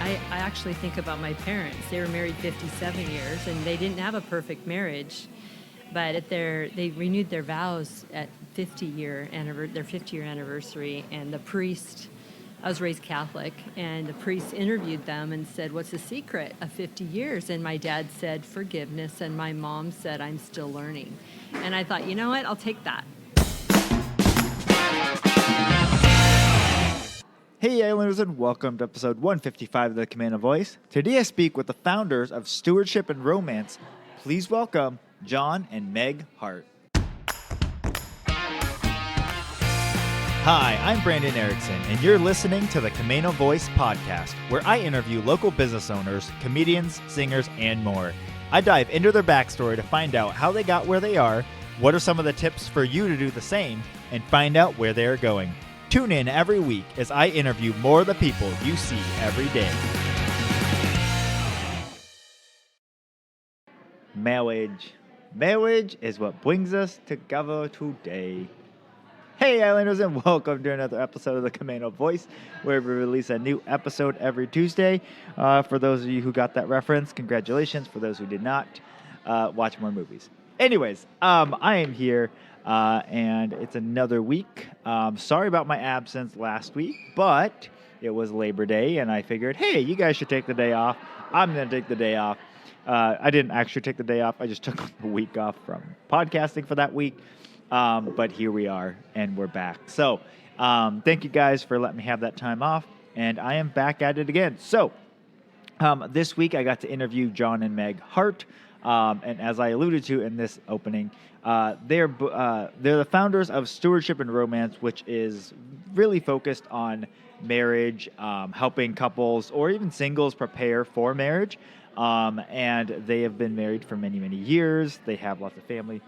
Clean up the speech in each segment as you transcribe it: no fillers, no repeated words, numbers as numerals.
I actually think about my parents. They were married 57 years, and they didn't have a perfect marriage. But they renewed their vows at their 50-year anniversary, and the priest, I was raised Catholic, and the priest interviewed them and said, "What's the secret of 50 years?" And my dad said, "Forgiveness," and my mom said, "I'm still learning." And I thought, you know what, I'll take that. Hey Islanders, and welcome to episode 155 of the Camano Voice. Today I speak with the founders of Stewardship and Romance. Please welcome John and Meg Hart. Hi, I'm Brandon Erickson, and you're listening to the Camano Voice podcast, where I interview local business owners, comedians, singers, and more. I dive into their backstory to find out how they got where they are, what are some of the tips for you to do the same, and find out where they are going. Tune in every week as I interview more of the people you see every day. Marriage. Marriage is what brings us together today. Hey Islanders, and welcome to another episode of the Camano Voice, where we release a new episode every Tuesday. For those of you who got that reference, congratulations. For those who did not, watch more movies. Anyways, I am here. And it's another week. Sorry about my absence last week, but it was Labor Day, and I figured, hey, you guys should take the day off. I'm going to take the day off. I didn't actually take the day off. I just took a week off from podcasting for that week. But here we are, and we're back. So thank you guys for letting me have that time off, and I am back at it again. So this week I got to interview John and Meg Hart. And as I alluded to in this opening, they're the founders of Stewardship and Romance, which is really focused on marriage, helping couples or even singles prepare for marriage. And they have been married for many, many years. They have lots of family.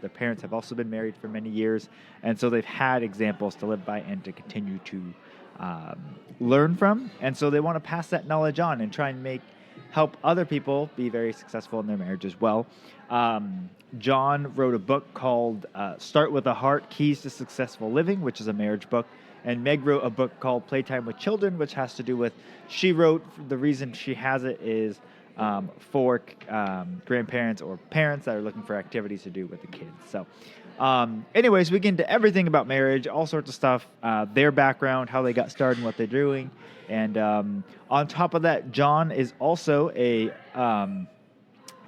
Their parents have also been married for many years. And so they've had examples to live by and to continue to learn from. And so they want to pass that knowledge on and try and help other people be very successful in their marriage as well. John wrote a book called Start with a Heart, Keys to Successful Living, which is a marriage book. And Meg wrote a book called Playtime with Children, which has to do with, the reason she has it is for grandparents or parents that are looking for activities to do with the kids. So anyways, we get into everything about marriage, all sorts of stuff, their background, how they got started and what they're doing. And on top of that, John is also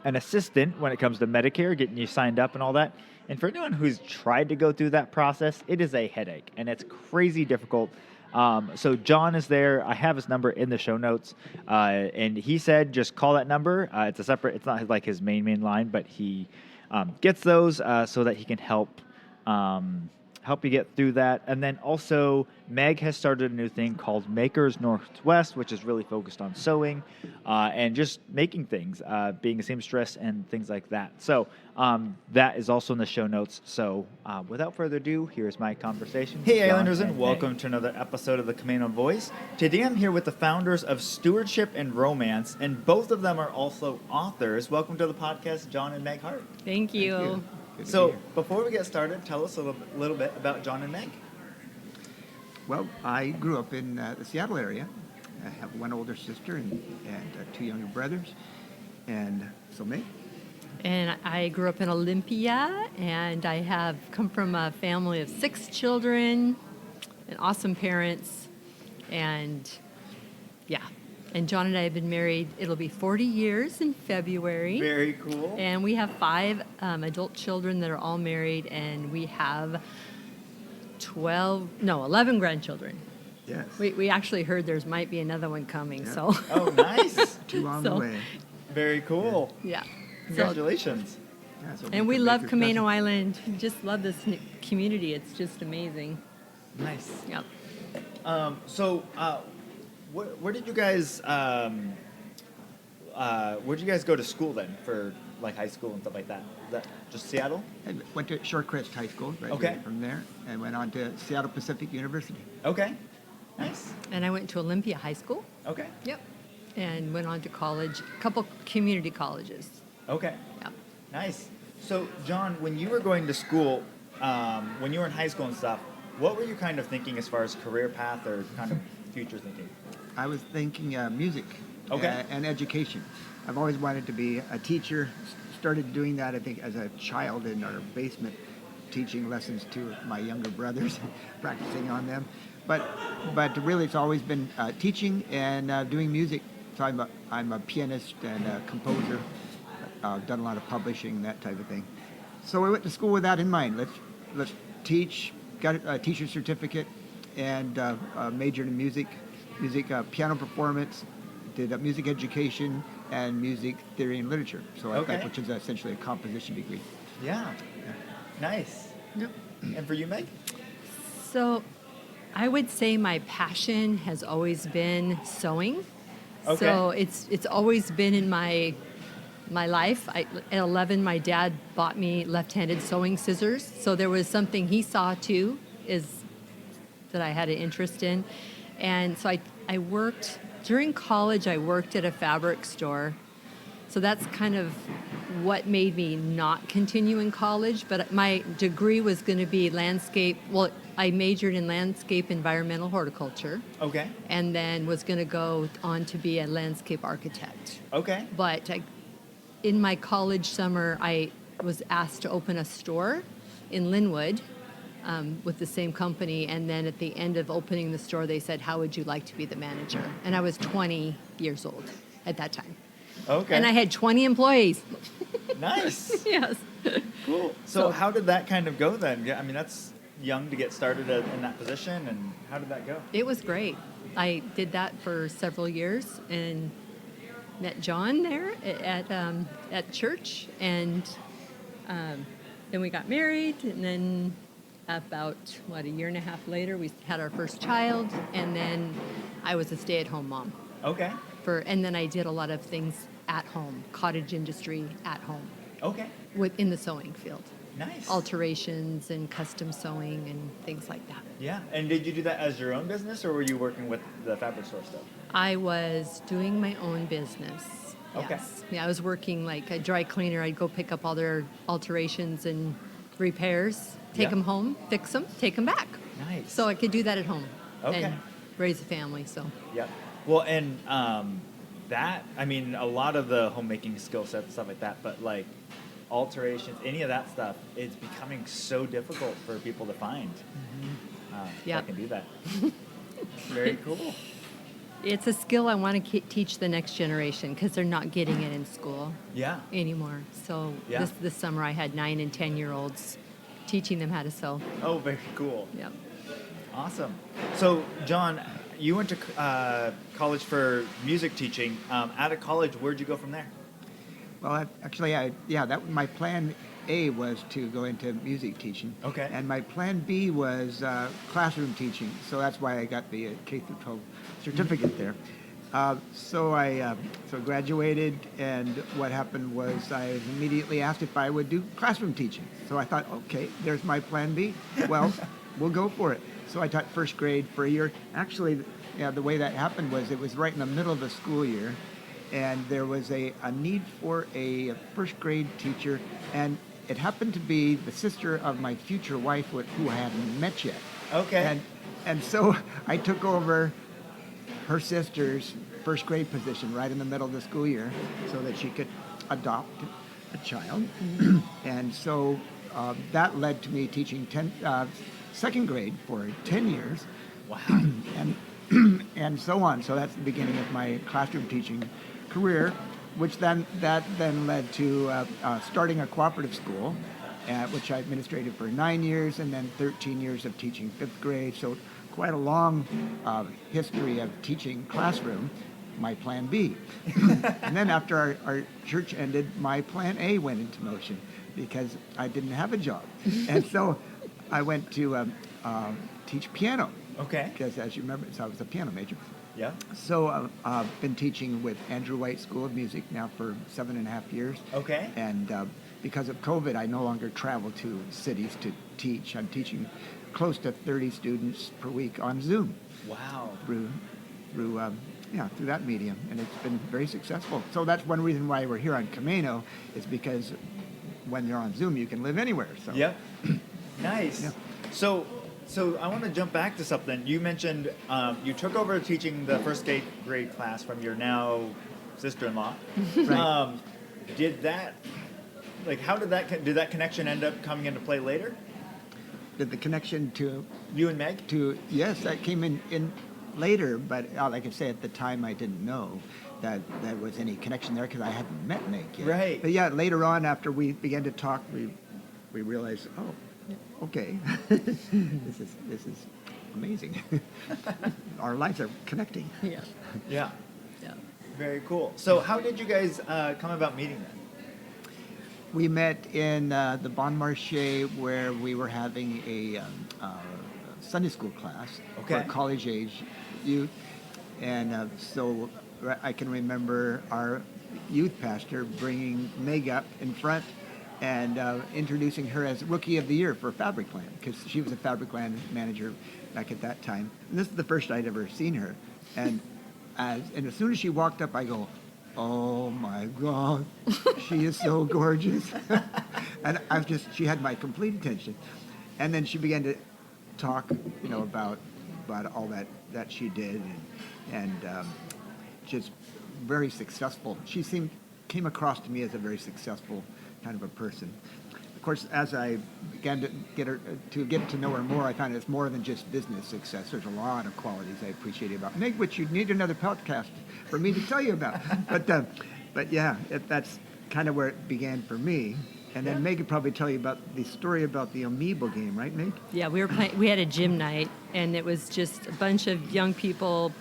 an assistant when it comes to Medicare, getting you signed up and all that. And for anyone who's tried to go through that process, it is a headache, and it's crazy difficult. So John is there. I have his number in the show notes. And he said, just call that number. It's not like his main line, but he gets those so that he can help you get through that. And then also Meg has started a new thing called Makers Northwest, which is really focused on sewing and just making things, being a seamstress and things like that. So that is also in the show notes. So without further ado, here's my conversation. Hey Islanders, and welcome to another episode of the Camano Voice. Today I'm here with the founders of Stewardship and Romance, and both of them are also authors. Welcome to the podcast, John and Meg Hart. Thank you. Thank you. So, before we get started, tell us a little bit about John and Meg. Well, I grew up in the Seattle area. I have one older sister and two younger brothers. And so, Meg? And I grew up in Olympia, and I have come from a family of 6 children and awesome parents. And yeah. And John and I have been married, it'll be 40 years in February. Very cool. And we have 5 adult children that are all married, and we have 11 grandchildren. Yes. We actually heard there might be another one coming, Yeah. so. Oh, nice. 2 on the way. Very cool. Yeah. Congratulations. Yeah, so And we make love your Camano cousin. Island. We just love this community. It's just amazing. Nice. Yep. Where did you guys go to school then for like high school and stuff like that? Is that just Seattle? I went to Shorecrest High School, graduated from there, and went on to Seattle Pacific University. Okay. Nice. And I went to Olympia High School. Okay. Yep. And went on to college, a couple community colleges. Okay. Yep. Nice. So, John, when you were going to school, when you were in high school and stuff, what were you kind of thinking as far as career path or kind of future thinking? I was thinking music Okay. and education. I've always wanted to be a teacher. Started doing that, I think, as a child in our basement, teaching lessons to my younger brothers, practicing on them. But really, it's always been teaching and doing music. So I'm a pianist and a composer. I've done a lot of publishing, that type of thing. So I went to school with that in mind. Let's teach. Got a teacher's certificate and majored in music, piano performance. Did music education and music theory and literature. So Okay. which is essentially a composition degree. Yeah. Nice. Yep. And for you, Meg? So I would say my passion has always been sewing. Okay. So it's always been in my life. At 11, my dad bought me left-handed sewing scissors. So there was something he saw too, that I had an interest in. And so I worked, during college, I worked at a fabric store. So that's kind of what made me not continue in college. But my degree was going to be landscape. Well, I majored in landscape environmental horticulture Okay. and then was going to go on to be a landscape architect. Okay. But in my college summer, I was asked to open a store in Linwood with the same company. And then at the end of opening the store, they said, "How would you like to be the manager?" And I was 20 years old at that time. Okay. And I had 20 employees. Nice. Yes. Cool. So how did that kind of go then? Yeah, I mean, that's young to get started in that position, and how did that go? It was great. I did that for several years and met John there at church, and then we got married, and then about a year and a half later, we had our first child, and then I was a stay-at-home mom. Okay. And then I did a lot of things at home, cottage industry at home, Okay. in the sewing field, Nice. alterations and custom sewing and things like that. Yeah. And did you do that as your own business, or were you working with the fabric store stuff? I was doing my own business. Okay. Yes. Yeah, I was working like a dry cleaner. I'd go pick up all their alterations and repairs, take Yeah. them home, fix them, take them back. Nice. So I could do that at home Okay. and raise a family. So Yeah. Well, and I mean, a lot of the homemaking skill sets and stuff like that, but like alterations, any of that stuff, it's becoming so difficult for people to find. Yep. That can do that. Very cool. it's a skill I want to teach the next generation because they're not getting it in school Yeah. anymore. So Yeah. this summer I had 9 and 10-year-olds teaching them how to sew. Oh, very cool. Yep. Awesome. So, John, you went to college for music teaching. Out of college, where'd you go from there? Well, my plan A was to go into music teaching. Okay. And my plan B was classroom teaching. So that's why I got the K through 12 certificate there. So I graduated, and what happened was I was immediately asked if I would do classroom teaching. So I thought, okay, there's my plan B. Well, we'll go for it. So I taught first grade for a year. Actually, the way that happened was it was right in the middle of the school year, and there was a need for a first grade teacher, and it happened to be the sister of my future wife, who I hadn't met yet. Okay. And so I took over her sister's first grade position right in the middle of the school year so that she could adopt a child. And so that led to me teaching second grade for 10 years. Wow. And so on. So that's the beginning of my classroom teaching career, which then led to starting a cooperative school, which I administrated for 9 years, and then 13 years of teaching fifth grade. So quite a long history of teaching classroom. My plan B. And then after our church ended, my plan A went into motion because I didn't have a job. And so I went to teach piano. Okay. Because as you remember, so I was a piano major. Yeah. So I've been teaching with Andrew White School of Music now for 7.5 years. Okay. And because of COVID, I no longer travel to cities to teach. I'm teaching close to 30 students per week on Zoom. Wow. Through that medium, and it's been very successful. So that's one reason why we're here on Camano, is because when you're on Zoom, you can live anywhere. So Yep. Nice. Yeah. So So I want to jump back to something. You mentioned you took over teaching the first grade class from your now sister-in-law. Right. Did that, like, how did that connection end up coming into play later? Did the connection to You and Meg? yes, that came in later, but like I say, at the time I didn't know that there was any connection there because I hadn't met Meg yet. Right. But yeah, later on, after we began to talk, we realized, oh, okay, this is amazing. Our lives are connecting. Yeah. Yeah. Yeah. Very cool. So how did you guys come about meeting then? We met in the Bon Marché where we were having a Sunday school class Okay. for college age youth. And so I can remember our youth pastor bringing Meg up in front and introducing her as Rookie of the Year for Fabric Land because she was a Fabric Land manager back at that time. And this is the first I'd ever seen her. And as soon as she walked up, I go, oh my God, she is so gorgeous. And she had my complete attention. And then she began to talk, about all that she did and just very successful. She came across to me as a very successful kind of a person. Of course, as I began to get to know her more, I found it's more than just business success. There's a lot of qualities I appreciate about Meg, which you'd need another podcast for me to tell you about. But yeah, that's kind of where it began for me. And then Meg could probably tell you about the story about the Amiibo game, right, Meg? Yeah, we had a gym night, and it was just a bunch of young people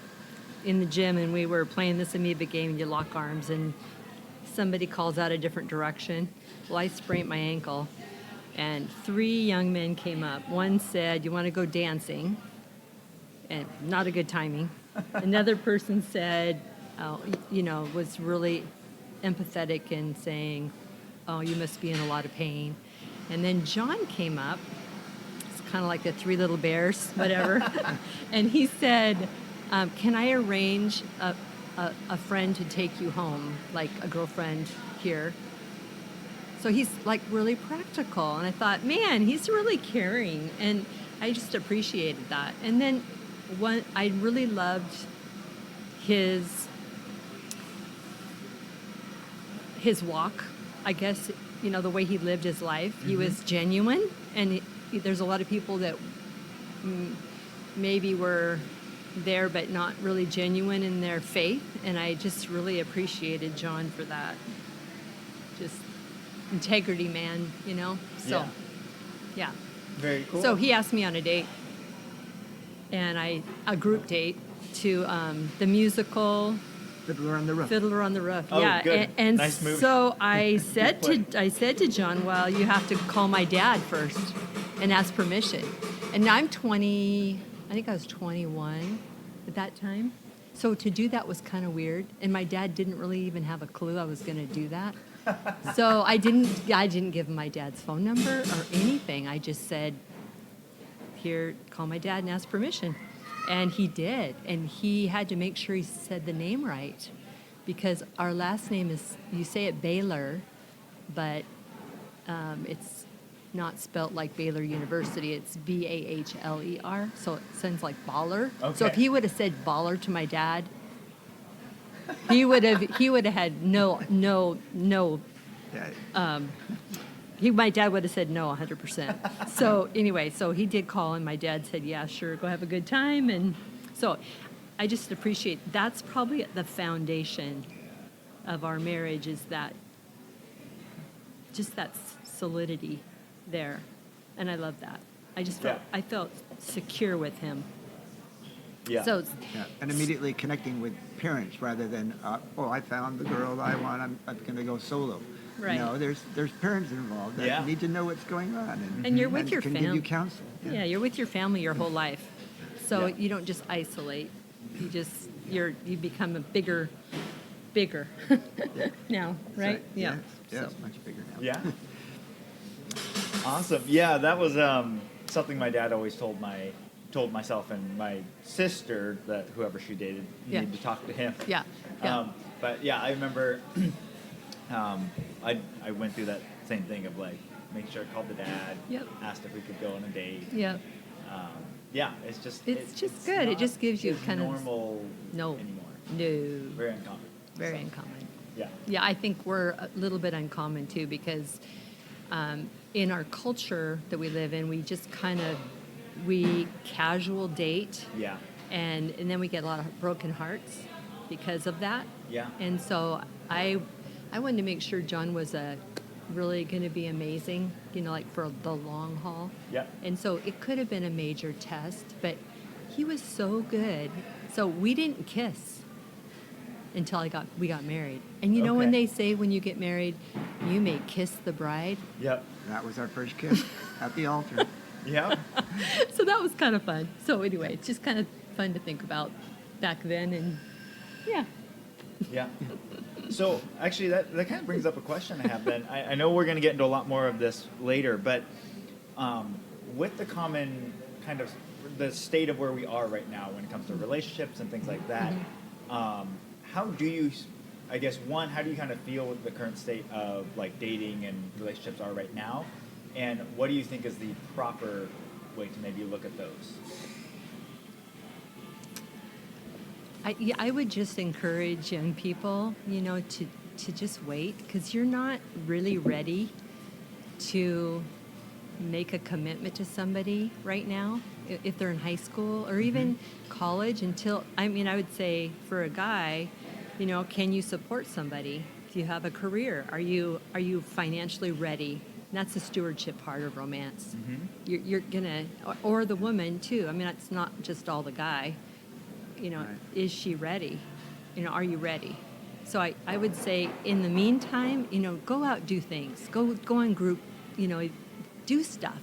in the gym, and we were playing this amoeba game, and you lock arms, and somebody calls out a different direction. Well, I sprained my ankle, and 3 young men came up. One said, "You want to go dancing?" And not a good timing. Another person said, was really empathetic and saying, "Oh, you must be in a lot of pain." And then John came up. It's kind of like the 3 little bears, whatever. And he said, "Can I arrange a friend to take you home, like a girlfriend here?" So he's like really practical. And I thought, man, he's really caring. And I just appreciated that. And then I really loved his walk, I guess, the way he lived his life. Mm-hmm. He was genuine. And there's a lot of people that maybe were there but not really genuine in their faith, and I just really appreciated John for that. Just integrity, man, So, yeah. Very cool. So he asked me on a date, and a group date to the musical Fiddler on the Roof. Fiddler on the Roof. Oh, yeah, good. And nice movie. so I said to John, well, you have to call my dad first and ask permission. And now I'm 20. I think I was 21 at that time. So to do that was kind of weird. And my dad didn't really even have a clue I was going to do that. So I didn't give him my dad's phone number or anything. I just said, here, call my dad and ask permission. And he did. And he had to make sure he said the name right. Because our last name is, you say it Baylor, but it's not spelt like Baylor University. It's Bahler. So it sounds like baller. Okay. So if he would have said baller to my dad, he would have had no. Yeah. My dad would have said no 100%. So anyway, so he did call, and my dad said, yeah, sure, go have a good time. And so I just appreciate, that's probably the foundation of our marriage, is that, just that solidity there. And I love that. I felt secure with him. Yeah. So Yeah. And immediately connecting with parents rather than, I found the girl I want, I'm going to go solo. Right. There's parents involved that need to know what's going on. And you're with your can family. give you counsel. Yeah, you're with your family your whole life. So you don't just isolate. You become a bigger now, right? So, Yeah. Yes, So. much bigger now. Yeah. Awesome. Yeah, that was something my dad always told myself and my sister, that whoever she dated, you need to talk to him. Yeah. Yeah. But yeah, I remember I went through that same thing of like making sure I called the dad, Yep. asked if we could go on a date. Yeah. yeah, it's just It's just it's good. It not just gives you as kind of normal no, anymore. no, Very uncommon. very So, uncommon. Yeah. Yeah, I think we're a little bit uncommon too because in our culture that we live in, we just we casual date, Yeah. and then we get a lot of broken hearts because of that. Yeah. And so I wanted to make sure John was really going to be amazing, like for the long haul. Yeah. And so it could have been a major test, but he was so good. So we didn't kiss until we got married. And you know when Okay. they say when you get married, you may kiss the bride? Yep. That was our first kiss at the altar. Yep. So that was kind of fun. So anyway, it's just kind of fun to think about back then, and yeah. Yeah. So actually, that kind of brings up a question I have. Then I know we're going to get into a lot more of this later, but with the common kind of the state of where we are right now when it comes to relationships and things like that, how do you? I guess one, how do you kind of feel with the current state of like dating and relationships are right now, and what do you think is the proper way to maybe look at those? I would just encourage young people, to just wait because you're not really ready to make a commitment to somebody right now if they're in high school or even college I would say for a guy, can you support somebody? Do you have a career? Are you financially ready? And that's the stewardship part of romance. You're gonna, or the woman too. I mean, it's not just all the guy. Right. Is she ready? Are you ready? So I would say in the meantime, go out, do things, go on group, do stuff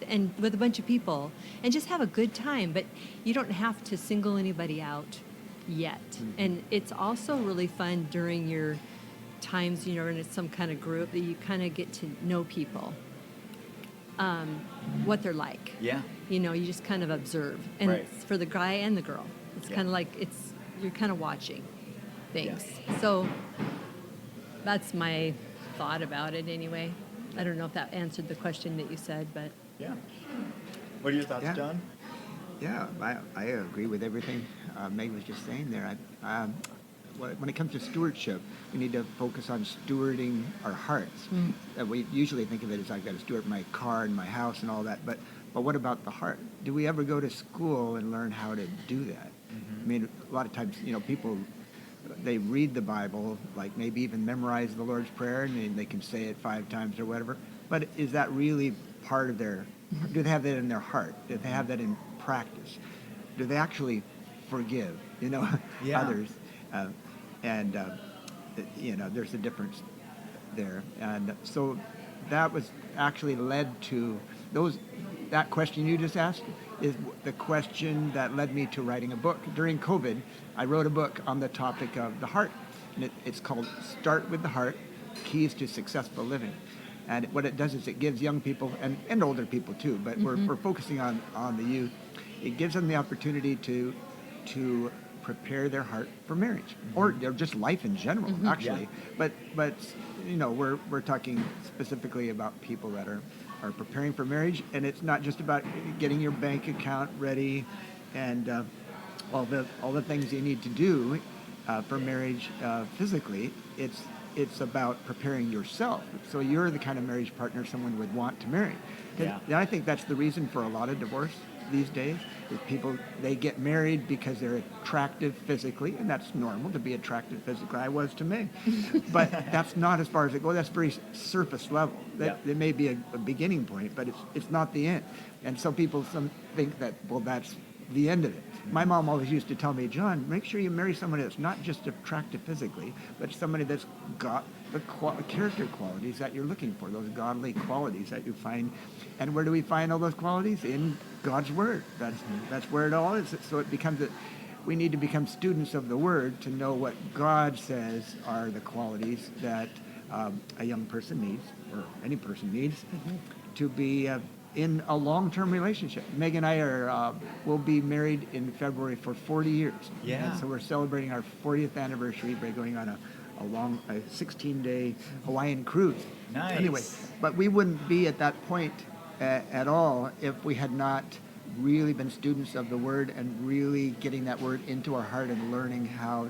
and with a bunch of people and just have a good time. But you don't have to single anybody out yet. And it's also really fun during your times, in some kind of group that you kind of get to know people, what they're like. Yeah. You just kind of observe. And Right. it's for the guy and the girl. It's Yeah. kind of like you're kind of watching things. Yeah. So that's my thought about it anyway. I don't know if that answered the question that you said, but Yeah. What are your thoughts, Yeah. John? Yeah, I agree with everything Meg was just saying there. When it comes to stewardship, we need to focus on stewarding our hearts. We usually think of it as I've got to steward my car and my house and all that, but what about the heart? Do we ever go to school and learn how to do that? I mean, a lot of times, people, they read the Bible, like maybe even memorize the Lord's Prayer, and they can say it 5 times or whatever, but is that really part of do they have that in their heart? Do they have that in practice? Do they actually forgive, Yeah. others? There's a difference there. And so that was actually led to that question you just asked is the question that led me to writing a book. During COVID, I wrote a book on the topic of the heart. And it's called Start with the Heart, Keys to Successful Living. And what it does is it gives young people, and older people too, but we're focusing on the youth. It gives them the opportunity to prepare their heart for marriage, or just life in general, actually. Yeah. But we're talking specifically about people that are preparing for marriage, and it's not just about getting your bank account ready and all the things you need to do for marriage physically. It's about preparing yourself so you're the kind of marriage partner someone would want to marry. Yeah. And I think that's the reason for a lot of divorce these days is people, they get married because they're attractive physically, and that's normal to be attractive physically. I was to me. But that's not as far as it goes. That's very surface level. That it may be a beginning point, but it's not the end. And some people think that, well, that's the end of it. My mom always used to tell me, John, make sure you marry somebody that's not just attractive physically, but somebody that's got the character qualities that you're looking for, those godly qualities that you find. And where do we find all those qualities? In God's Word. That's where it all is. So it becomes we need to become students of the Word to know what God says are the qualities that a young person needs, or any person needs, to be in a long-term relationship. Meg and I will be married in February for 40 years. Yeah. And so we're celebrating our 40th anniversary by going on a long 16-day Hawaiian cruise. Nice. Anyway, but we wouldn't be at that point at all if we had not really been students of the Word and really getting that Word into our heart and learning how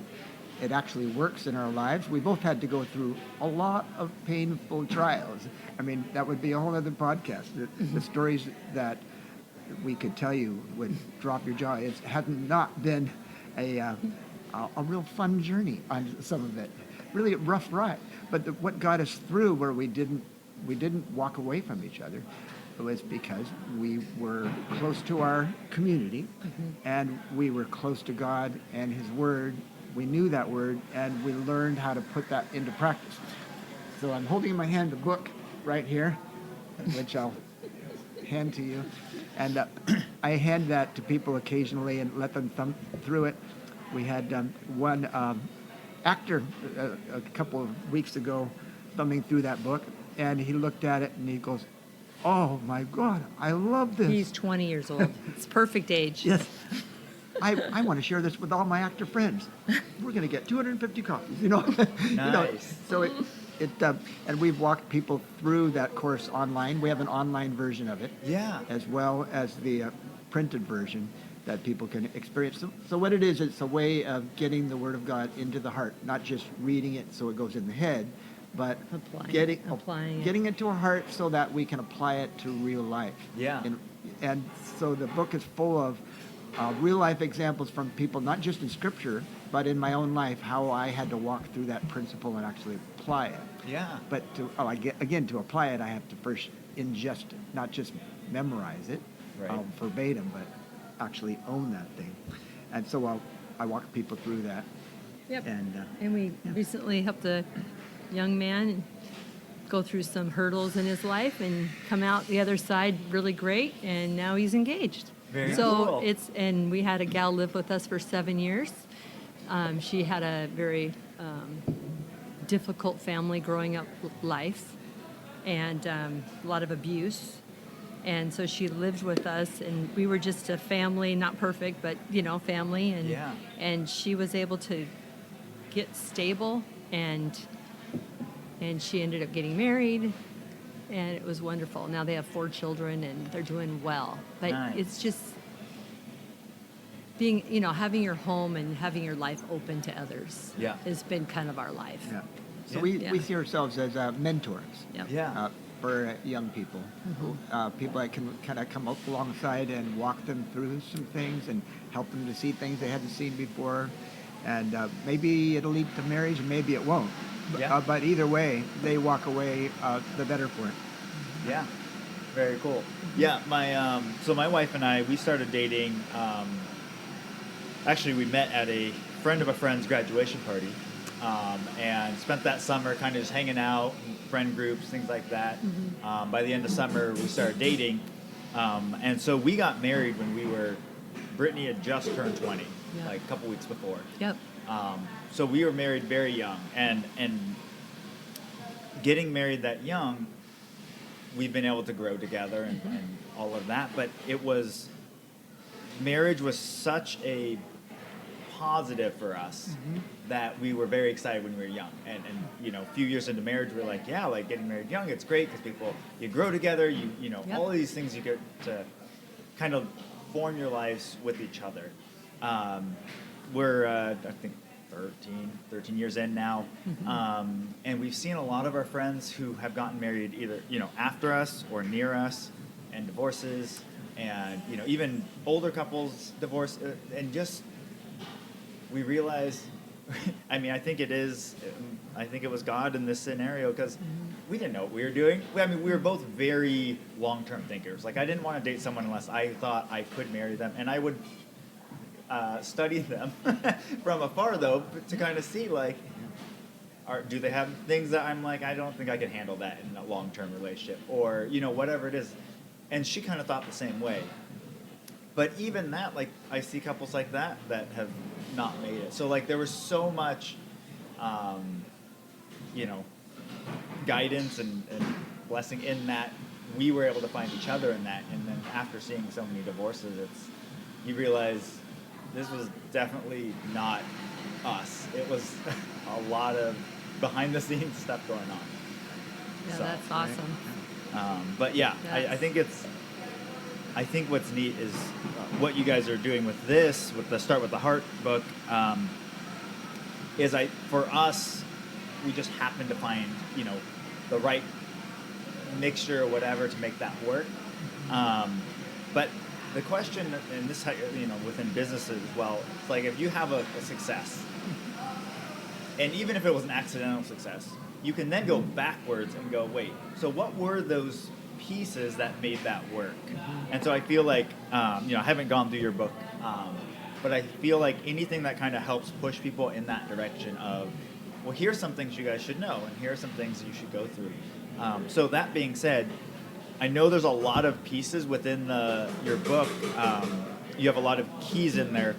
it actually works in our lives. We both had to go through a lot of painful trials. I mean, that would be a whole other podcast. The stories that we could tell you would drop your jaw. It hadn't not been a real fun journey on some of it. Really a rough ride. But what got us through where we didn't walk away from each other was because we were close to our community and we were close to God and His Word. We knew that Word and we learned how to put that into practice. So I'm holding in my hand a book right here, which I'll hand to you. And I hand that to people occasionally and let them thumb through it. We had one actor a couple of weeks ago thumbing through that book, and he looked at it and he goes, "Oh my God, I love this." He's 20 years old. It's perfect age. Yes. I want to share this with all my actor friends. We're going to get 250 copies, you know. Nice. So and we've walked people through that course online. We have an online version of it. Yeah. As well as the printed version that people can experience. So what it is, it's a way of getting the Word of God into the heart, not just reading it so it goes in the head, but getting it to our heart so that we can apply it to real life. Yeah. And so the book is full of real life examples from people, not just in Scripture, but in my own life, how I had to walk through that principle and actually apply it. Yeah. But to apply it, I have to first ingest it, not just memorize it verbatim, but actually own that thing. And so I walk people through that. Yep. And we recently helped a young man go through some hurdles in his life and come out the other side really great, and now he's engaged. Very so cool. and we had a gal live with us for 7 years. She had a very difficult family growing up life and a lot of abuse. And so she lived with us, and we were just a family, not perfect, but, family. And she was able to get stable, and she ended up getting married, and it was wonderful. Now they have 4 children, and they're doing well. But Nice. It's just being, having your home and having your life open to others has been kind of our life. Yeah. So Yeah. we see ourselves as mentors. Yep. Yeah. For young people, people that can kind of come up alongside and walk them through some things and help them to see things they hadn't seen before. And maybe it'll lead to marriage and maybe it won't. But either way, they walk away the better for it. Yeah. Very cool. Yeah. My wife and I, we started dating. Actually, we met at a friend of a friend's graduation party. And spent that summer kind of just hanging out, friend groups, things like that. By the end of summer, we started dating. And so we got married when Brittany had just turned 20, like a couple weeks before. Yep. So we were married very young. And getting married that young, we've been able to grow together and all of that. But marriage was such a positive for us that we were very excited when we were young, and a few years into marriage we were like, getting married young, it's great because you grow together, all of these things you get to kind of form your lives with each other. We're I think 13 years in now, and we've seen a lot of our friends who have gotten married either after us or near us, and divorces, and even older couples divorce, and just we realize, I think it was God in this scenario, because we didn't know what we were doing. We were both very long-term thinkers. Like, I didn't want to date someone unless I thought I could marry them, and I would study them from afar, though, to kind of see, like, do they have things that I'm like, I don't think I can handle that in a long-term relationship, or, whatever it is. And she kind of thought the same way. But even that, like, I see couples like that have not made it. So, like, there was so much, guidance and blessing in that we were able to find each other in that. And then after seeing so many divorces, you realize this was definitely not us. It was a lot of behind-the-scenes stuff going on. Yeah, So, that's awesome. but yeah, I think I think what's neat is what you guys are doing with this, with the Start with the Hart book, for us, we just happen to find, the right mixture or whatever to make that work. But the question, and this, within businesses as well, it's like if you have a success, and even if it was an accidental success, you can then go backwards and go, wait, so what were those pieces that made that work? And so I feel like, I haven't gone through your book, but I feel like anything that kind of helps push people in that direction of, well, here's some things you guys should know, and here are some things you should go through. So that being said, I know there's a lot of pieces within your book. You have a lot of keys in there.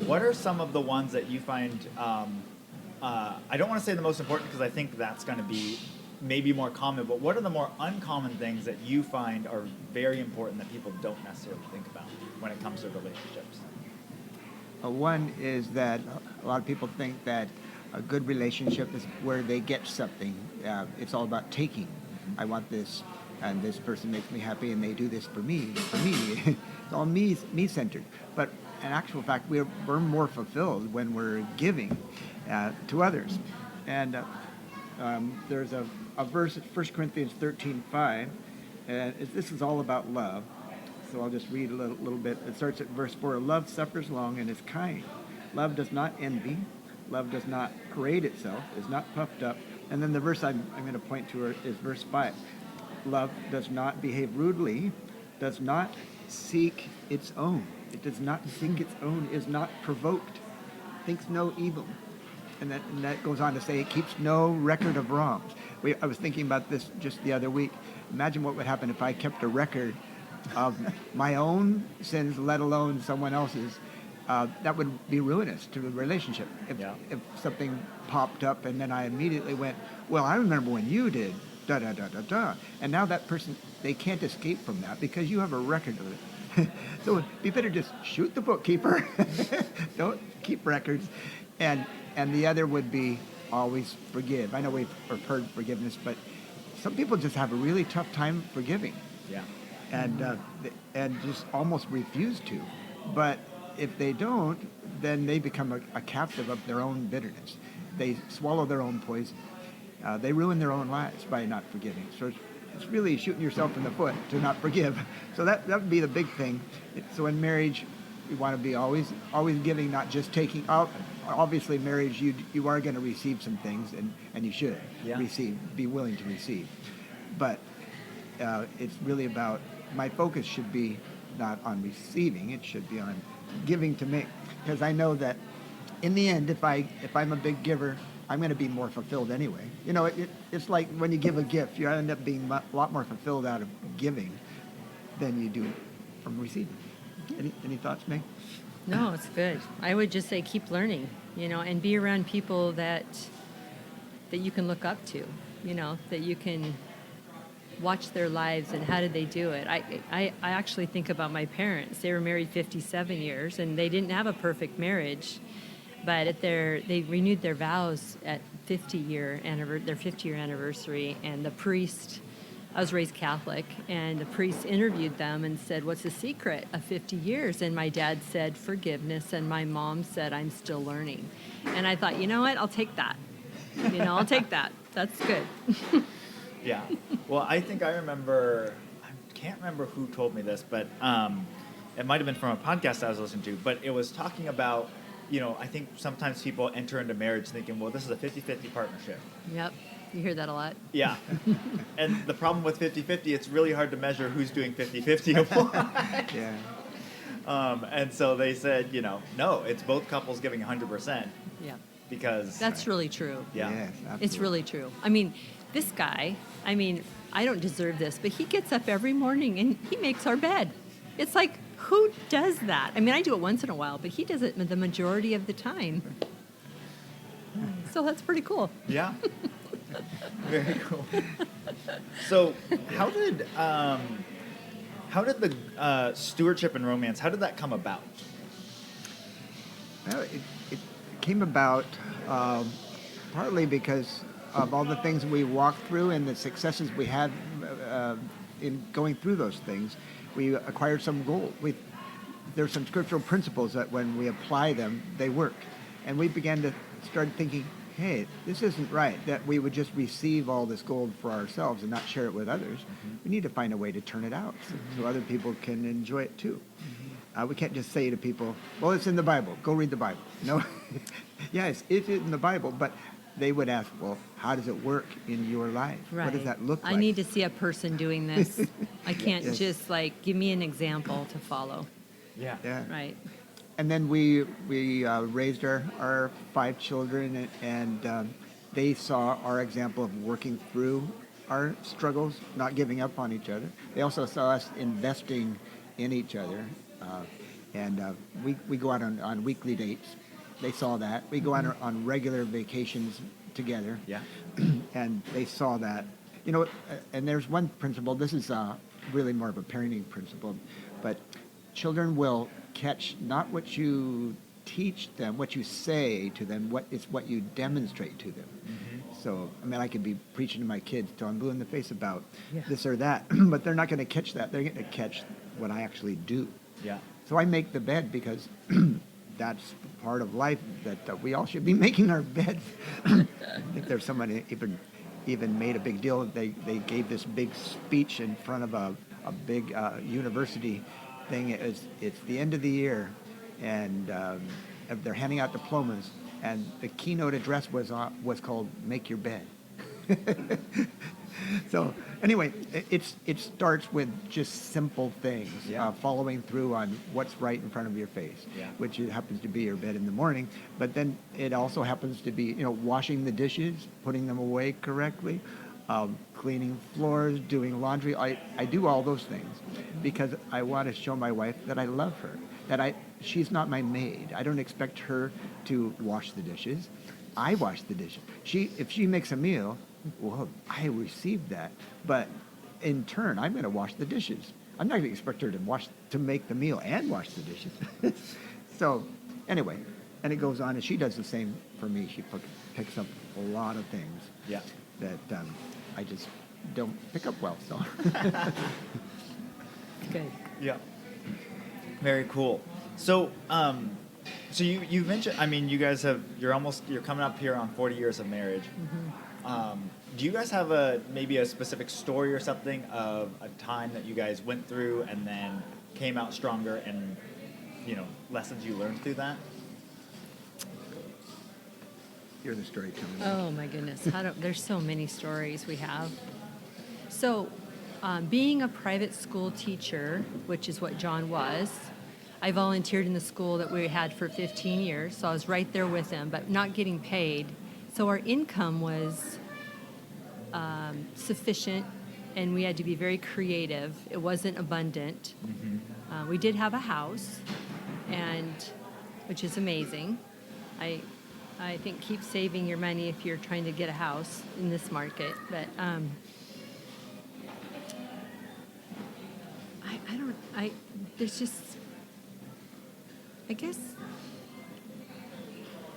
What are some of the ones that you find, I don't want to say the most important because I think that's going to be maybe more common, but what are the more uncommon things that you find are very important that people don't necessarily think about when it comes to relationships? One is that a lot of people think that a good relationship is where they get something. It's all about taking. I want this, and this person makes me happy, and they do this for me. It's all me-centered. But in actual fact, we're more fulfilled when we're giving to others. And there's a verse at 1 Corinthians 13:5, and this is all about love. So I'll just read a little bit. It starts at verse 4. Love suffers long and is kind. Love does not envy. Love does not parade itself, is not puffed up. And then the verse I'm going to point to is verse 5. Love does not behave rudely, does not seek its own. It does not seek its own, is not provoked, thinks no evil. And that goes on to say it keeps no record of wrongs. I was thinking about this just the other week. Imagine what would happen if I kept a record of my own sins, let alone someone else's. That would be ruinous to the relationship. If something popped up and then I immediately went, well, I remember when you did, da-da-da-da-da. And now that person, they can't escape from that because you have a record of it. So it'd be better just shoot the bookkeeper. Don't keep records. And the other would be always forgive. I know we've heard forgiveness, but some people just have a really tough time forgiving. Yeah. And just almost refuse to. But if they don't, then they become a captive of their own bitterness. They swallow their own poison. They ruin their own lives by not forgiving. So it's really shooting yourself in the foot to not forgive. So that would be the big thing. So in marriage, we want to be always giving, not just taking. Obviously, marriage, you are going to receive some things, and you should be willing to receive. But it's really about, my focus should be not on receiving, it should be on giving to me. Because I know that in the end, if I'm a big giver, I'm going to be more fulfilled anyway. It's like when you give a gift, you end up being a lot more fulfilled out of giving than you do from receiving. Any thoughts, Meg? No, it's good. I would just say keep learning, and be around people that you can look up to, that you can watch their lives and how did they do it. I actually think about my parents. They were married 57 years, and they didn't have a perfect marriage, but they renewed their vows at their 50-year anniversary, and the priest, I was raised Catholic, and the priest interviewed them and said, what's the secret of 50 years? And my dad said, forgiveness, and my mom said, I'm still learning. And I thought, you know what, I'll take that. I'll take that. That's good. Yeah. Well, I think I can't remember who told me this, but it might have been from a podcast I was listening to, but it was talking about, I think sometimes people enter into marriage thinking, well, this is a 50-50 partnership. Yep. You hear that a lot. Yeah. And the problem with 50-50, it's really hard to measure who's doing 50-50 and what. Yeah. And so they said, no, it's both couples giving 100%. Yeah. Because that's really true. Yeah. Yes, absolutely. It's really true. I mean, this guy, I don't deserve this, but he gets up every morning and he makes our bed. It's like, who does that? I do it once in a while, but he does it the majority of the time. So that's pretty cool. Yeah. Very cool. So how did the stewardship and romance, how did that come about? Well, it came about partly because of all the things we walked through and the successes we had in going through those things. we acquired some gold. There's some scriptural principles that when we apply them, they work. And we began to start thinking, hey, this isn't right, that we would just receive all this gold for ourselves and not share it with others. We need to find a way to turn it out so other people can enjoy it too. We can't just say to people, well, it's in the Bible. Go read the Bible. No, yes, it's in the Bible, but they would ask, well, how does it work in your life? Right. What does that look like? I need to see a person doing this. I can't Yes. just give me an example to follow. Yeah. Yeah. Right. And then we raised our 5 children, and they saw our example of working through our struggles, not giving up on each other. They also saw us investing in each other, and we go out on weekly dates. They saw that. We go out on regular vacations together. Yeah. And they saw that. And there's one principle. This is really more of a parenting principle, but children will catch not what you teach them, what you say to them, it's what you demonstrate to them. So, I could be preaching to my kids till I'm blue in the face about this or that, but they're not going to catch that. They're going to catch what I actually do. Yeah. So I make the bed because that's part of life, that we all should be making our beds. I think there's somebody even made a big deal. They gave this big speech in front of a big university thing. It's the end of the year, and they're handing out diplomas, and the keynote address was called "Make Your Bed." So anyway, it starts with just simple things, following through on what's right in front of your face, which happens to be your bed in the morning. But then it also happens to be washing the dishes, putting them away correctly, cleaning floors, doing laundry. I do all those things because I want to show my wife that I love her, that she's not my maid. I don't expect her to wash the dishes. I wash the dishes. If she makes a meal, well, I received that, but in turn, I'm going to wash the dishes. I'm not going to expect her to make the meal and wash the dishes. So, anyway, and it goes on, and she does the same for me. She picks up a lot of things that I just don't pick up well. So, Good. Yeah. Very cool. So, so you mentioned, you guys you're coming up here on 40 years of marriage. Do you guys have maybe a specific story or something of a time that you guys went through and then came out stronger, and lessons you learned through that? hear the story coming. Oh my goodness. There's so many stories we have. So, being a private school teacher, which is what John was, I volunteered in the school that we had for 15 years, so I was right there with him, but not getting paid. So our income was sufficient, and we had to be very creative. It wasn't abundant. We did have a house, which is amazing. I think keep saving your money if you're trying to get a house in this market. But I guess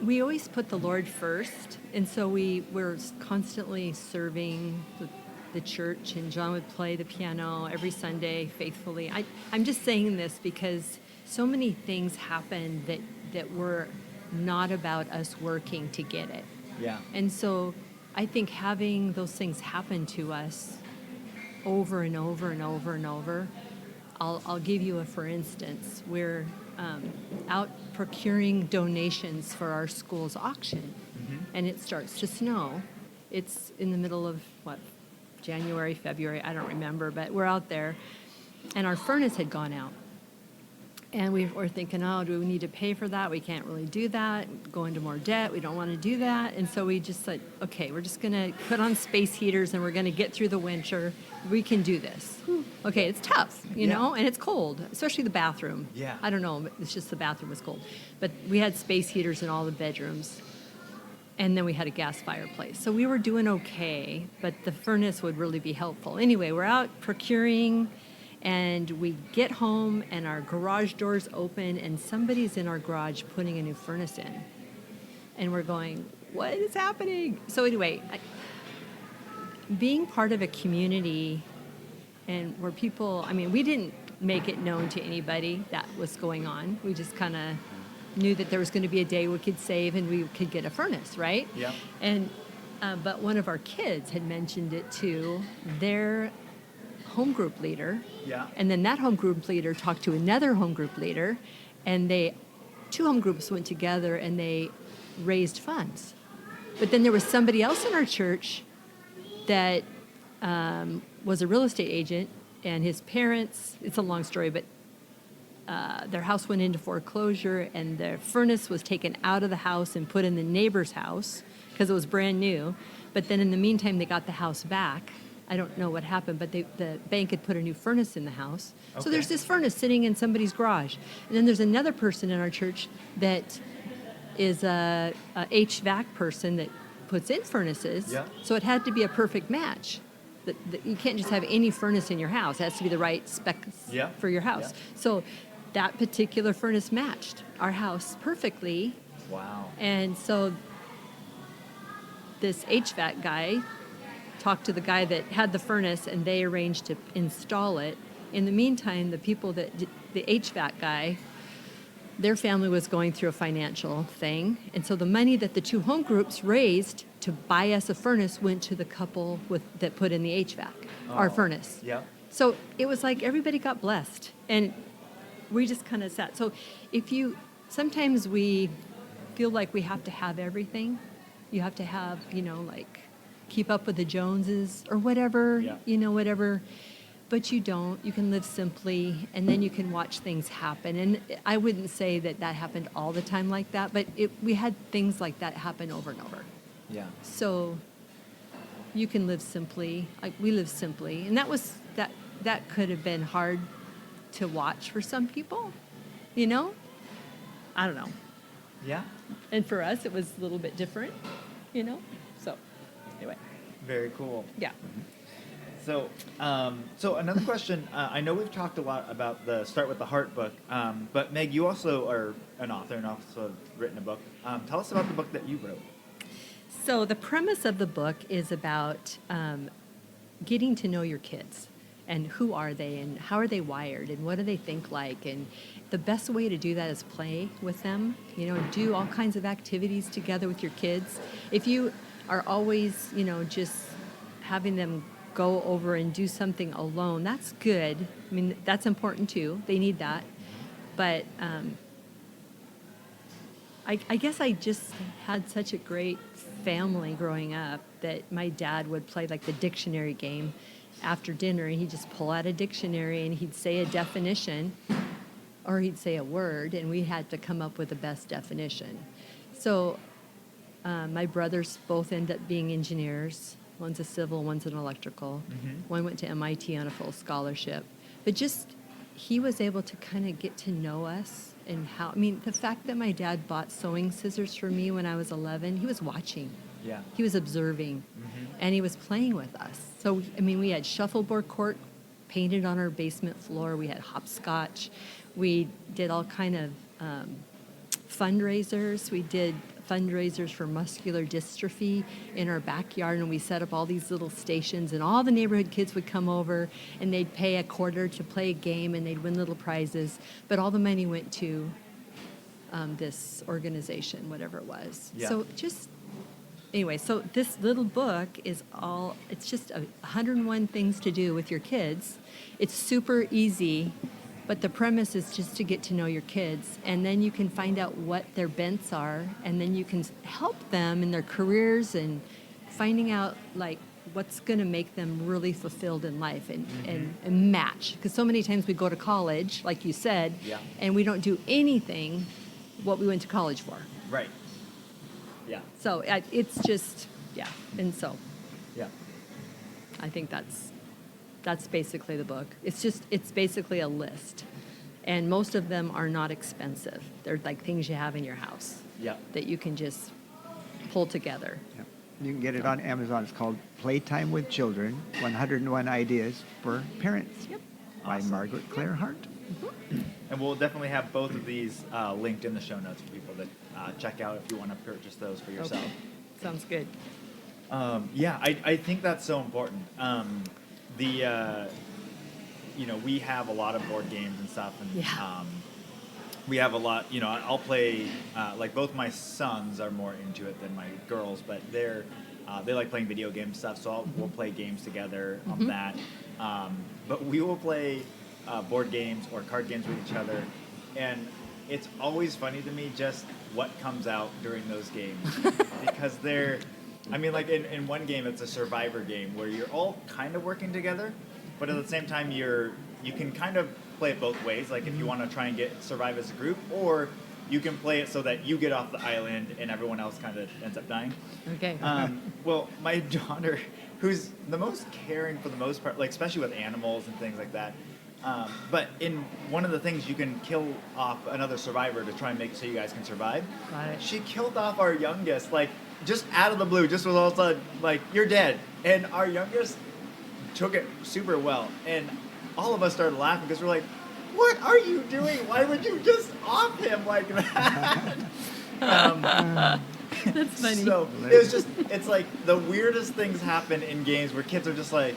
we always put the Lord first, and so we were constantly serving the church, and John would play the piano every Sunday faithfully. I'm just saying this because so many things happened that were not about us working to get it. Yeah. And so I think having those things happen to us over and over and over and over, I'll give you a for instance. We're out procuring donations for our school's auction, and it starts to snow. It's in the middle of, January, February, I don't remember, but we're out there, and our furnace had gone out. And we were thinking, do we need to pay for that? We can't really do that. Go into more debt. We don't want to do that. And so we just said, okay, we're just going to put on space heaters and we're going to get through the winter. We can do this. Okay, it's tough, you know, and it's cold, especially the bathroom. Yeah. I don't know, it's just the bathroom was cold. But we had space heaters in all the bedrooms. And then we had a gas fireplace. So we were doing okay, but the furnace would really be helpful. Anyway, we're out procuring. And we get home, and our garage doors open, and somebody's in our garage putting a new furnace in. And we're going, what is happening? So anyway, being part of a community and where people, we didn't make it known to anybody that was going on. We just kind of knew that there was going to be a day we could save and we could get a furnace, right? Yeah. And but one of our kids had mentioned it to their home group leader. Yeah. And then that home group leader talked to another home group leader, and two home groups went together and they raised funds. But then there was somebody else in our church that was a real estate agent, and his parents, it's a long story, but their house went into foreclosure, and the furnace was taken out of the house and put in the neighbor's house because it was brand new. But then in the meantime, they got the house back. I don't know what happened, but the bank had put a new furnace in the house. Okay. So there's this furnace sitting in somebody's garage. And then there's another person in our church that is a HVAC person that puts in furnaces. Yeah. So it had to be a perfect match. You can't just have any furnace in your house. It has to be the right specs Yeah. for your house. Yeah. So that particular furnace matched our house perfectly. Wow. And so this HVAC guy talked to the guy that had the furnace, and they arranged to install it. In the meantime, the people that did, the HVAC guy, their family was going through a financial thing. And so the money that the two home groups raised to buy us a furnace went to the couple that put in the HVAC, our furnace. Yeah. So it was like everybody got blessed. And we just kind of sat. So sometimes we feel like we have to have everything. You have to have, like keep up with the Joneses or whatever, Yeah. whatever. But you don't. You can live simply, and then you can watch things happen. And I wouldn't say that happened all the time like that, but we had things like that happen over and over. Yeah. So you can live simply. Like we live simply, and that could have been hard to watch for some people. I don't know. Yeah. And for us, it was a little bit different. So anyway, Very cool. yeah. So, so another question. I know we've talked a lot about the Start with the Hart book, but Meg, you also are an author and also have written a book. Tell us about the book that you wrote. So the premise of the book is about getting to know your kids and who are they and how are they wired and what do they think like. And the best way to do that is play with them, do all kinds of activities together with your kids. If you are always, just having them go over and do something alone, that's good. I mean, that's important too. They need that. But I guess I just had such a great family growing up that my dad would play like the dictionary game after dinner, and he'd just pull out a dictionary and he'd say a definition or he'd say a word, and we had to come up with the best definition. So my brothers both end up being engineers. One's a civil, one's an electrical. Mm-hmm. One went to MIT on a full scholarship. But he was able to kind of get to know us and the fact that my dad bought sewing scissors for me when I was 11, he was watching. Yeah. He was observing, and he was playing with us. So, we had shuffleboard court painted on our basement floor. We had hopscotch. We did all kind of fundraisers. We did fundraisers for muscular dystrophy in our backyard, and we set up all these little stations, and all the neighborhood kids would come over, and they'd pay a quarter to play a game, and they'd win little prizes. But all the money went to this organization, whatever it was. Yeah. So anyway, so this little book it's just 101 things to do with your kids. It's super easy, but the premise is just to get to know your kids, and then you can find out what their bents are, and then you can help them in their careers and finding out like what's going to make them really fulfilled in life and match. Because so many times we go to college, like you said, and we don't do anything what we went to college for. Right. Yeah. So it's just, and so Yeah. I think that's basically the book. It's basically a list. And most of them are not expensive. They're like things you have in your house Yeah. that you can just pull together. Yep. You can get it on Amazon. It's called Playtime with Children, 101 Ideas for Parents Yep. by Awesome. Margaret Claire Hart. And we'll definitely have both of these linked in the show notes for people to check out if you want to purchase those for yourself. Okay. Sounds good. I think that's so important. we have a lot of board games and stuff, and Yeah. we have a lot. I'll play. Like both my sons are more into it than my girls, but they like playing video game stuff. So we'll play games together on that. But we will play board games or card games with each other, and it's always funny to me just what comes out during those games because like in one game it's a survivor game where you're all kind of working together, but at the same time you can kind of play it both ways. Like if you want to try and survive as a group, or you can play it so that you get off the island and everyone else kind of ends up dying. Okay. Well, my daughter, who's the most caring for the most part, like especially with animals and things like that. But in one of the things, you can kill off another survivor to try and make it so you guys can survive. Got it. She killed off our youngest, like just out of the blue, just was all of a sudden like, you're dead. And our youngest took it super well. And all of us started laughing because we're like, what are you doing? Why would you just off him like that? That's funny. So it's like the weirdest things happen in games where kids are just like,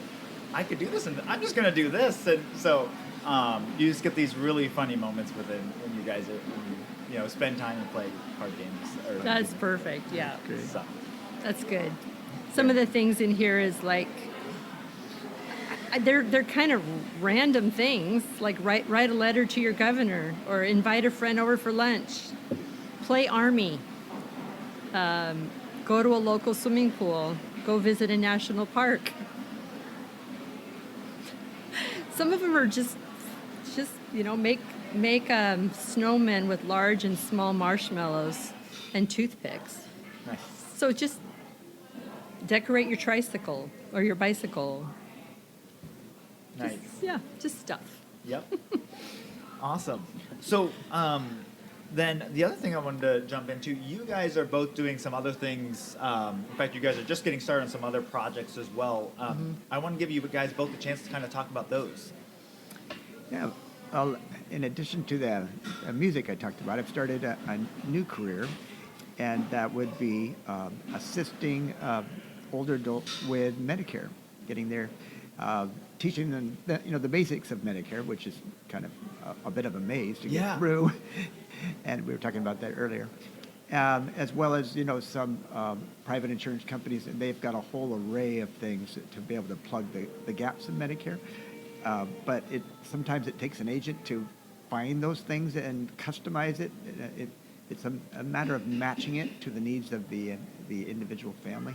I could do this, and I'm just gonna do this, and so you just get these really funny moments when you guys spend time and play card games. That's perfect. Yeah. So. That's good. Some of the things in here is like they're kind of random things, like write a letter to your governor, or invite a friend over for lunch, play Army, go to a local swimming pool, go visit a national park. Some of them are just make snowmen with large and small marshmallows and toothpicks. Nice. So just decorate your tricycle or your bicycle. Nice. Just stuff. Yep. Awesome. So then the other thing I wanted to jump into, you guys are both doing some other things. In fact, you guys are just getting started on some other projects as well. I want to give you guys both a chance to kind of talk about those. Yeah. In addition to the music I talked about, I've started a new career, and that would be assisting older adults with Medicare, getting their teaching them the basics of Medicare, which is kind of a bit of a maze to get through, and we were talking about that earlier, as well as some private insurance companies, and they've got a whole array of things to be able to plug the gaps in Medicare. But sometimes it takes an agent to find those things and customize it. It's a matter of matching it to the needs of the individual family.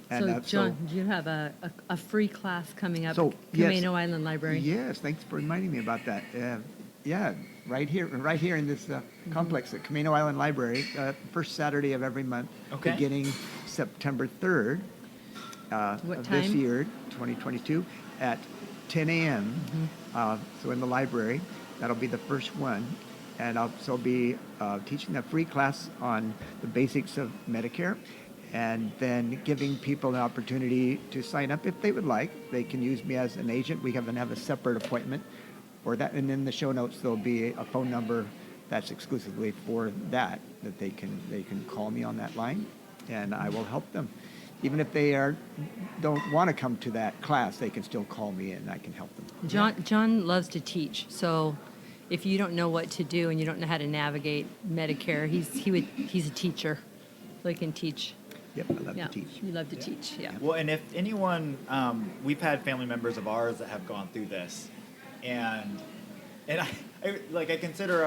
And, so, John, do you have a free class coming up so, at Camano Island Library? Yes, thanks for reminding me about that. Right here in this complex at Camano Island Library, first Saturday of every month, beginning September 3rd of this year, 2022, at 10 a.m. So in the library, that'll be the first one. And I'll also be teaching a free class on the basics of Medicare, and then giving people an opportunity to sign up if they would like. They can use me as an agent. We have a separate appointment for that. And in the show notes, there'll be a phone number that's exclusively for that they can call me on that line, and I will help them. Even if they don't want to come to that class, they can still call me and I can help them. John loves to teach, so if you don't know what to do and you don't know how to navigate Medicare, he's a teacher, so he can teach. Yep, I love to teach. You love to teach, yeah. Well, and if anyone, we've had family members of ours that have gone through this, and I consider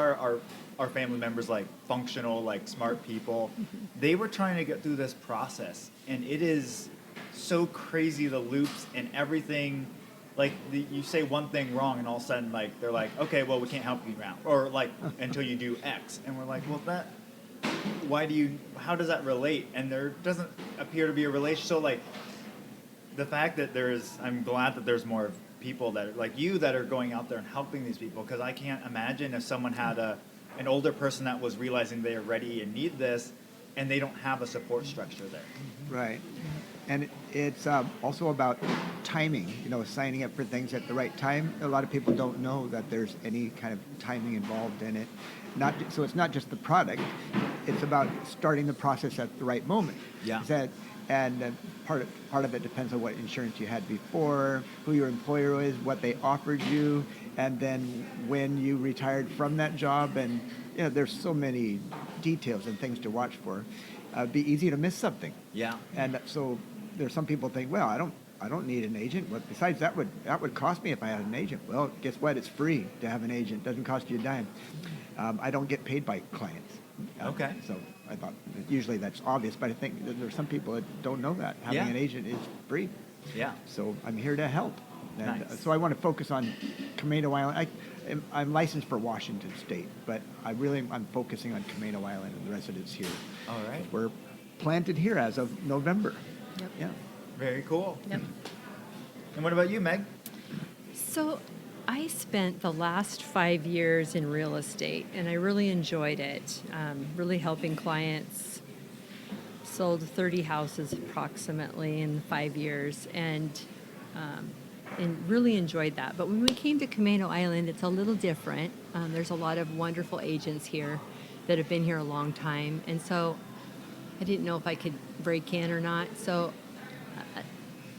our family members like functional, like smart people. They were trying to get through this process, and it is so crazy, the loops and everything. Like you say one thing wrong, and all of a sudden, like they're like, okay, well, we can't help you now, or like until you do X, and we're like, well, how does that relate? And there doesn't appear to be a relation. So like the fact that I'm glad that there's more people that are like you that are going out there and helping these people, because I can't imagine if someone had an older person that was realizing they are ready and need this, and they don't have a support structure there. Right. And it's also about timing, signing up for things at the right time. A lot of people don't know that there's any kind of timing involved in it. So it's not just the product. it's about starting the process at the right moment. Yeah. And part of it depends on what insurance you had before, who your employer is, what they offered you, and then when you retired from that job. And there's so many details and things to watch for. It'd be easy to miss something. Yeah. And so there's some people think, well, I don't need an agent. But besides, that would cost me if I had an agent. Well, guess what? It's free to have an agent. It doesn't cost you a dime. I don't get paid by clients. Okay. So I thought usually that's obvious, but I think that there's some people that don't know that having an agent is free. Yeah. So I'm here to help. And Nice. so I want to focus on Camano Island. I'm licensed for Washington State, but I'm focusing on Camano Island and the residents here. All right. We're planted here as of November. Yep. Yeah. Very cool. Yep. And what about you, Meg? So I spent the last 5 years in real estate, and I really enjoyed it, really helping clients. Sold 30 houses approximately in 5 years, and really enjoyed that. But when we came to Camano Island, it's a little different. There's a lot of wonderful agents here that have been here a long time, and so I didn't know if I could break in or not. So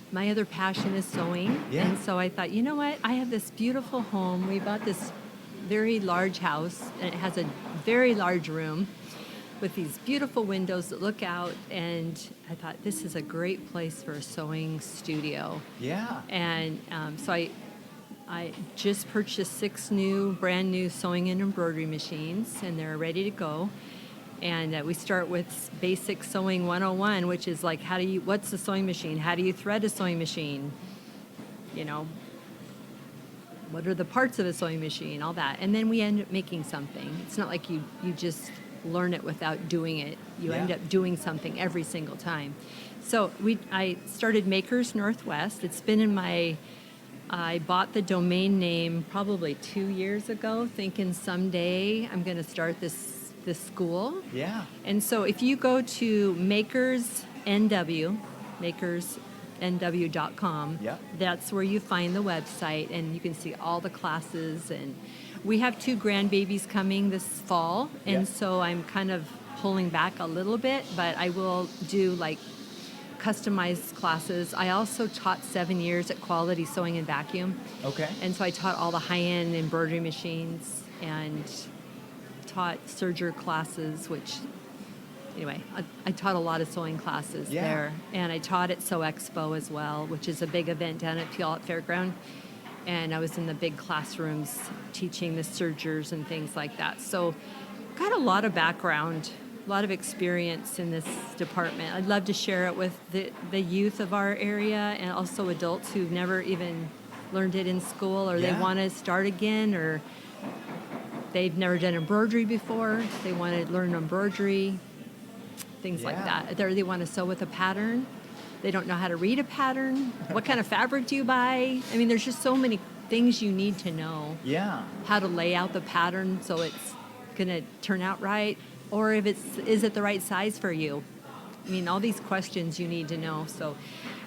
my other passion is sewing. Yeah. And so I thought, you know what? I have this beautiful home. We bought this very large house, and it has a very large room with these beautiful windows that look out. And I thought, this is a great place for a sewing studio. Yeah. And so I just purchased 6 brand new sewing and embroidery machines, and they're ready to go. And we start with basic sewing 101, which is like, what's a sewing machine? How do you thread a sewing machine? What are the parts of a sewing machine? All that. And then we end up making something. It's not like you just learn it without doing it. You end up doing something every single time. So I started Makers Northwest. It's been I bought the domain name probably 2 years ago, thinking someday I'm going to start this school. Yeah. And so if you go to makersnw.com, that's where you find the website, and you can see all the classes. And we have 2 grandbabies coming this fall, and so I'm kind of pulling back a little bit, but I will do like customized classes. I also taught 7 years at Quality Sewing and Vacuum. Okay. And so I taught all the high-end embroidery machines and taught serger classes, which, anyway, I taught a lot of sewing classes there. And I taught at Sew Expo as well, which is a big event down at Puyallup Fairground. And I was in the big classrooms teaching the sergers and things like that. So got a lot of background, a lot of experience in this department. I'd love to share it with the youth of our area, and also adults who've never even learned it in school, or they want to start again, or they've never done embroidery before. They want to learn embroidery, things like that. They want to sew with a pattern. They don't know how to read a pattern. What kind of fabric do you buy? I mean, there's just so many things you need to know. Yeah. How to lay out the pattern so it's going to turn out right, or if is it the right size for you? I mean, all these questions you need to know. So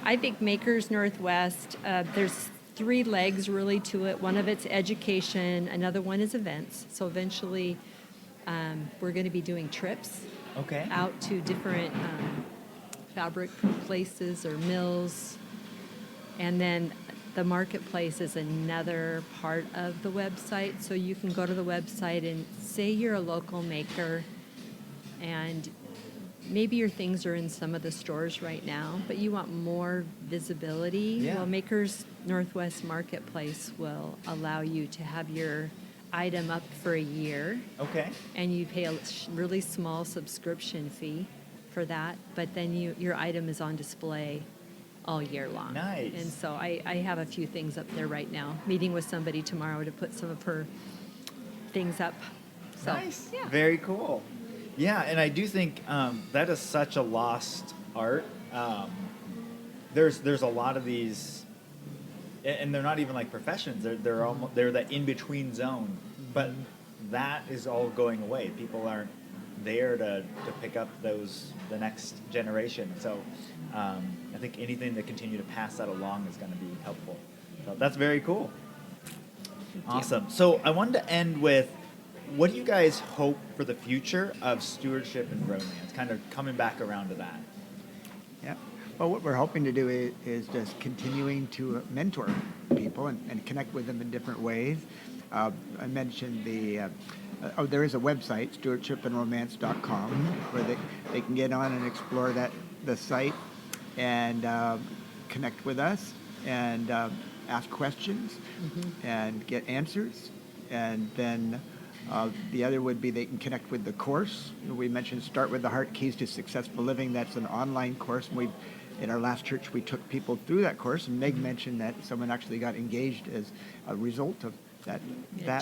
I think Makers Northwest, there's 3 legs really to it. One of it's education, another one is events. So eventually we're going to be doing trips out to different fabric places or mills. And then the marketplace is another part of the website. So you can go to the website and say you're a local maker, and maybe your things are in some of the stores right now, but you want more visibility. Well, Makers Northwest Marketplace will allow you to have your item up for a year. And you pay a really small subscription fee for that, but then your item is on display all year long. Nice. And so I have a few things up there right now, meeting with somebody tomorrow to put some of her things up. So, nice. Yeah. Very cool. Yeah, and I do think that is such a lost art. There's a lot of these, and they're not even like professions. They're that in between zone, but that is all going away. People aren't there to pick up the next generation. So I think anything to continue to pass that along is going to be helpful. So that's very cool. Awesome. So I wanted to end with what do you guys hope for the future of stewardship and romance? Kind of coming back around to that. Yeah. Well, what we're hoping to do is just continuing to mentor people and connect with them in different ways. I mentioned there is a website, stewardshipandromance.com, where they can get on and explore the site and connect with us and ask questions and get answers. And then the other would be they can connect with the course. We mentioned Start with the Hart, Keys to Successful Living. That's an online course. In our last church, we took people through that course, and Meg mentioned that someone actually got engaged as a result of that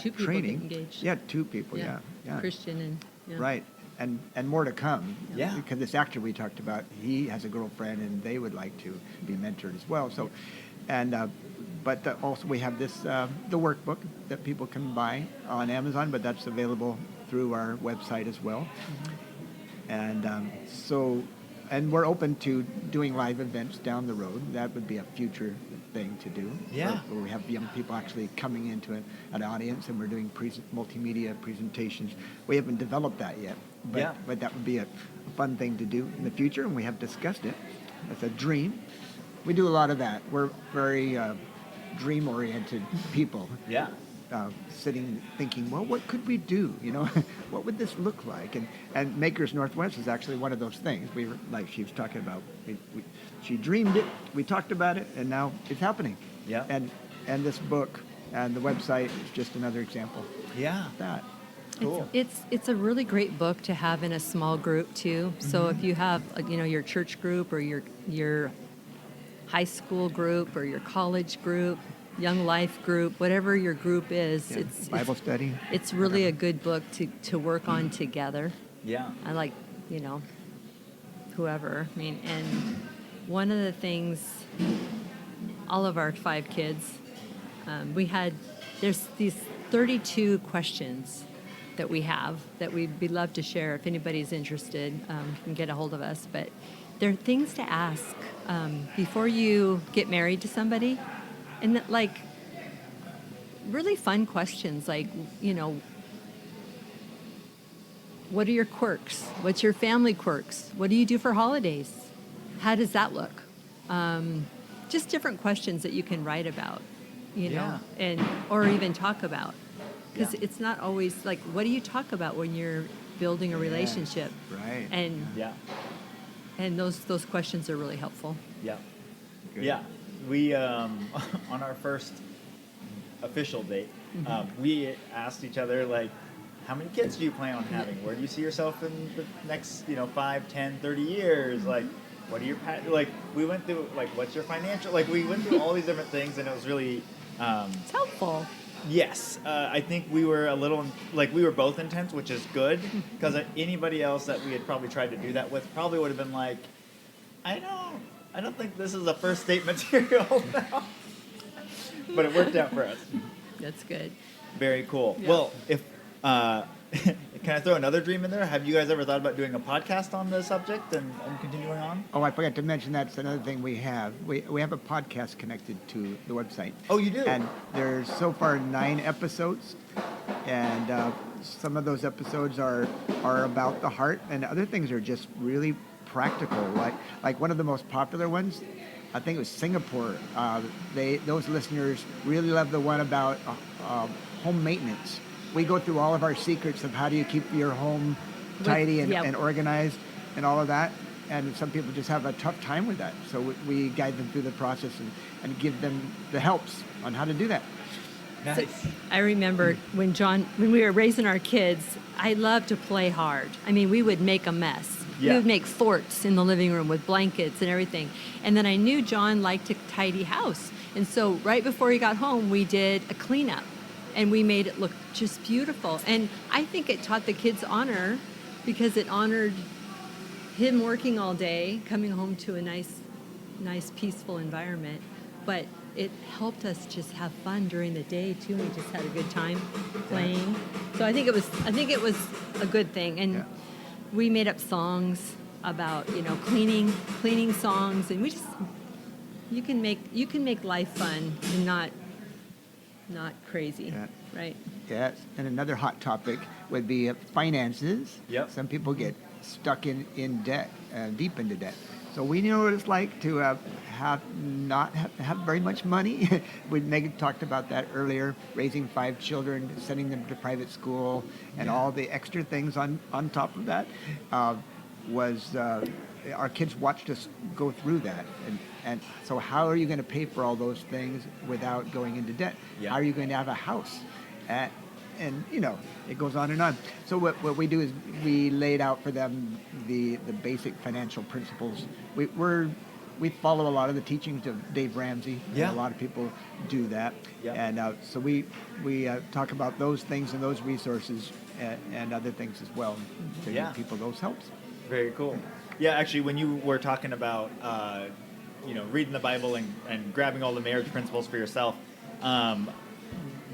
two people training. get engaged. Yeah, 2 people. Yeah. Christian and Right, and more to come. Yeah. Because this actor we talked about, he has a girlfriend, and they would like to be mentored as well. So, but also we have this the workbook that people can buy on Amazon, but that's available through our website as well. And and we're open to doing live events down the road. That would be a future thing to do. Yeah. Where we have young people actually coming into an audience, and we're doing multimedia presentations. We haven't developed that yet, but that would be a fun thing to do in the future, and we have discussed it. It's a dream. We do a lot of that. We're very dream-oriented people. Yeah. Sitting thinking, well, what could we do? What would this look like? And Makers Northwest is actually one of those things. We were, like she was talking about, she dreamed it, we talked about it, and now it's happening. Yeah. And this book and the website is just another example Yeah. of that. Cool. It's a really great book to have in a small group too. So if you have your church group or your high school group or your college group, young life group, whatever your group is, it's Bible study. It's really a good book to work on together. Yeah. I like, whoever. I mean, and one of the things, all of our 5 kids, there's these 32 questions that we have that we'd love to share. If anybody's interested, you can get a hold of us. But there are things to ask before you get married to somebody. And really fun questions like, what are your quirks? What's your family quirks? What do you do for holidays? How does that look? Just different questions that you can write about, or even talk about. Because it's not always like, what do you talk about when you're building a relationship? Right. And those questions are really helpful. Yeah. Good. Yeah. We, on our first official date, we asked each other, how many kids do you plan on having? Where do you see yourself in the next, 5, 10, 30 years? What are your, we went through, what's your financial, we went through all these different things, and it was really... it's helpful. Yes. I think we were a little, we were both intense, which is good, because anybody else that we had probably tried to do that with probably would have been like, I don't think this is a first date material now. But it worked out for us. That's good. Very cool. Yeah. Well, if can I throw another dream in there? Have you guys ever thought about doing a podcast on the subject and continuing on? Oh, I forgot to mention that's another thing we have. We have a podcast connected to the website. Oh, you do? And there's so far 9 episodes, and some of those episodes are about the heart, and other things are just really practical. Like one of the most popular ones, I think it was Singapore. Those listeners really love the one about home maintenance. We go through all of our secrets of how do you keep your home tidy and organized and all of that. And some people just have a tough time with that. So we guide them through the process and give them the helps on how to do that. Nice. So I remember when we were raising our kids, I loved to play hard. I mean, we would make a mess. Yeah. We would make forts in the living room with blankets and everything. And then I knew John liked to tidy house. And so right before he got home, we did a cleanup. And we made it look just beautiful. And I think it taught the kids honor because it honored him working all day, coming home to a nice, peaceful environment. But it helped us just have fun during the day too. We just had a good time playing. So I think it was a good thing. And we made up songs about, cleaning songs, and you can make life fun and not crazy, right? Yes, and another hot topic would be finances. Yep. Some people get stuck in debt, deep into debt. So we know what it's like to not have very much money. Megan talked about that earlier, raising 5 children, sending them to private school, and all the extra things on top of that. Our kids watched us go through that. And so how are you going to pay for all those things without going into debt? Yeah. How are you going to have a house? And it goes on and on. So what we do is we laid out for them the basic financial principles. We follow a lot of the teachings of Dave Ramsey. Yeah. And a lot of people do that. Yeah. And so we talk about those things and those resources and other things as well to give people those helps. Very cool. Yeah, actually, when you were talking about reading the Bible and grabbing all the marriage principles for yourself,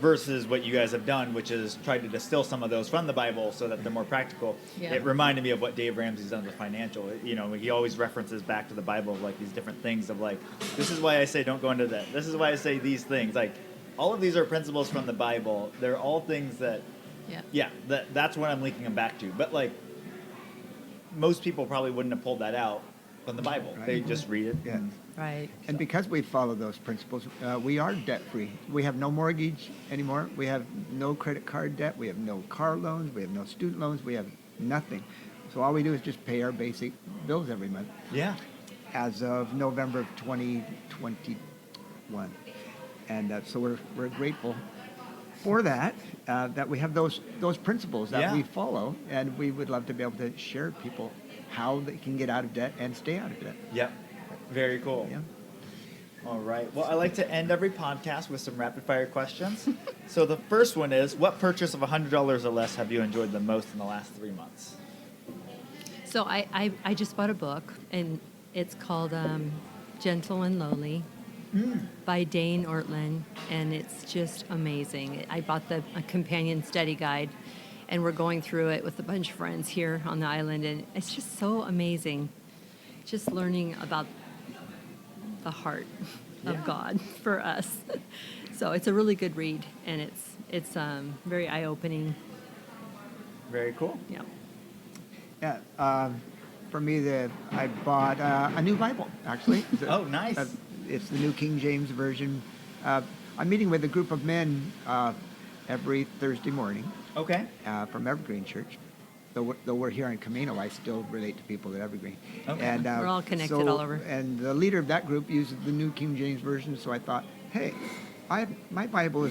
versus what you guys have done, which is try to distill some of those from the Bible so that they're more practical. Yeah. It reminded me of what Dave Ramsey's done with financial. He always references back to the Bible of like these different things of like, this is why I say don't go into that. This is why I say these things. Like, all of these are principles from the Bible. They're all things that, that's what I'm linking them back to. But like, most people probably wouldn't have pulled that out from the Bible. Right. They just read it. Yeah. Right. And because we follow those principles, we are debt-free. We have no mortgage anymore. We have no credit card debt. We have no car loans. We have no student loans. We have nothing. So all we do is just pay our basic bills every month. Yeah. As of November of 2021. And so we're grateful for that, that we have those principles that we follow. And we would love to be able to share with people how they can get out of debt and stay out of debt. Yep. Very cool. Yeah. All right. Well, I like to end every podcast with some rapid fire questions. So the first one is, what purchase of $100 or less have you enjoyed the most in the last 3 months? So I just bought a book, and it's called Gentle and Lowly by Dane Ortlund, and it's just amazing. I bought a companion study guide, and we're going through it with a bunch of friends here on the island, and it's just so amazing. Just learning about the heart of God for us. So it's a really good read, and it's very eye-opening. Very cool. Yeah. Yeah. For me, I bought a new Bible, actually. Oh, nice. It's the New King James Version. I'm meeting with a group of men every Thursday morning. Okay. From Evergreen Church. Though we're here in Camano, I still relate to people at Evergreen. Okay. And, We're all connected all over. And the leader of that group uses the New King James Version, so I thought, hey, my Bible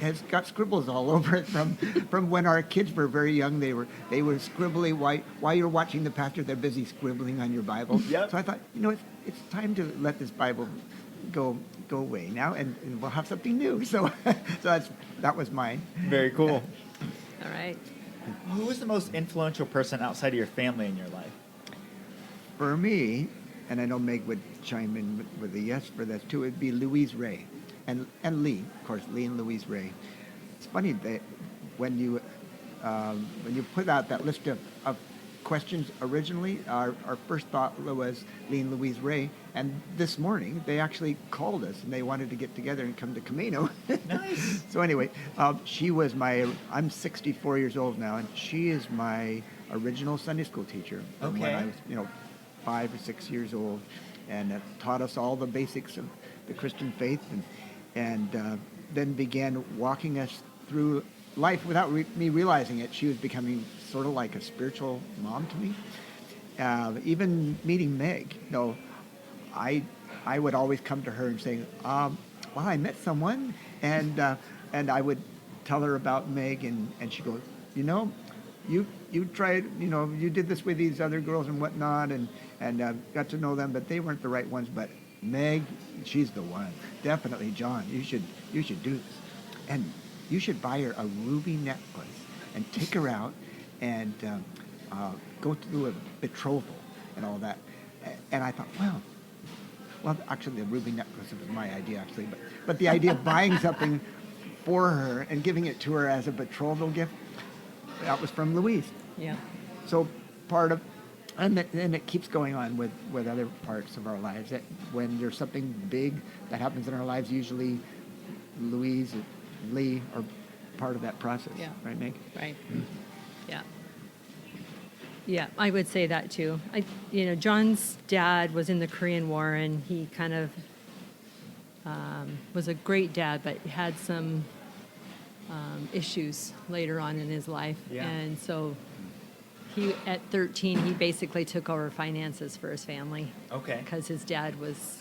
has got scribbles all over it from when our kids were very young. They were scribbly. While you're watching the pastor, they're busy scribbling on your Bible. Yep. So I thought, it's time to let this Bible go away now, and we'll have something new. So that was mine. Very cool. All right. Who is the most influential person outside of your family in your life? For me, and I know Meg would chime in with a yes for this too, it'd be Louise Ray. And Lee, of course, Lee and Louise Ray. It's funny that when you put out that list of questions originally, our first thought was Lee and Louise Ray. And this morning, they actually called us, and they wanted to get together and come to Camano. Nice. So anyway, she was I'm 64 years old now, and she is my original Sunday school teacher. Okay. When I was, 5 or 6 years old, and taught us all the basics of the Christian faith, and then began walking us through life without me realizing it. She was becoming sort of like a spiritual mom to me. Even meeting Meg, I would always come to her and say, well, I met someone, and I would tell her about Meg, and she goes, you tried, you did this with these other girls and whatnot, and got to know them, but they weren't the right ones. But Meg, she's the one. Definitely, John, you should do this, and you should buy her a ruby necklace and take her out and go through a betrothal and all that. And I thought, well, actually, the ruby necklace was my idea, actually, but the idea of buying something for her and giving it to her as a betrothal gift, that was from Louise. Yeah. So and it keeps going on with other parts of our lives. That when there's something big that happens in our lives, usually Louise and Lee are part of that process. Yeah. Right, Meg? Right. Yeah, I would say that too. John's dad was in the Korean War, and he kind of was a great dad, but had some issues later on in his life. Yeah. And so at 13, he basically took over finances for his family. Okay. Because his dad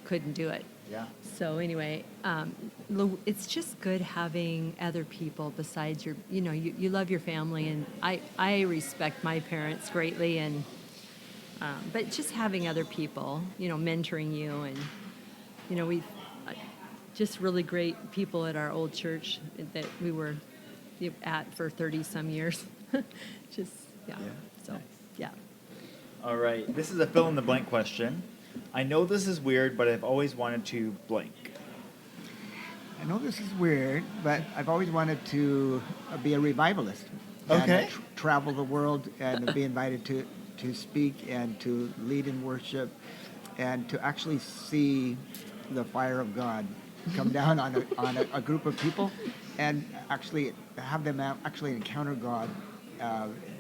couldn't do it. Yeah. So anyway, it's just good having other people besides you love your family, and I respect my parents greatly, and but just having other people, mentoring you, and we've just really great people at our old church that we were at for 30 some years. Just yeah. So Nice. yeah. All right. This is a fill in the blank question. I know this is weird, but I've always wanted to blank. I know this is weird, but I've always wanted to be a revivalist. Okay. And travel the world and be invited to speak and to lead in worship and to actually see the fire of God come down on a group of people and actually have them actually encounter God,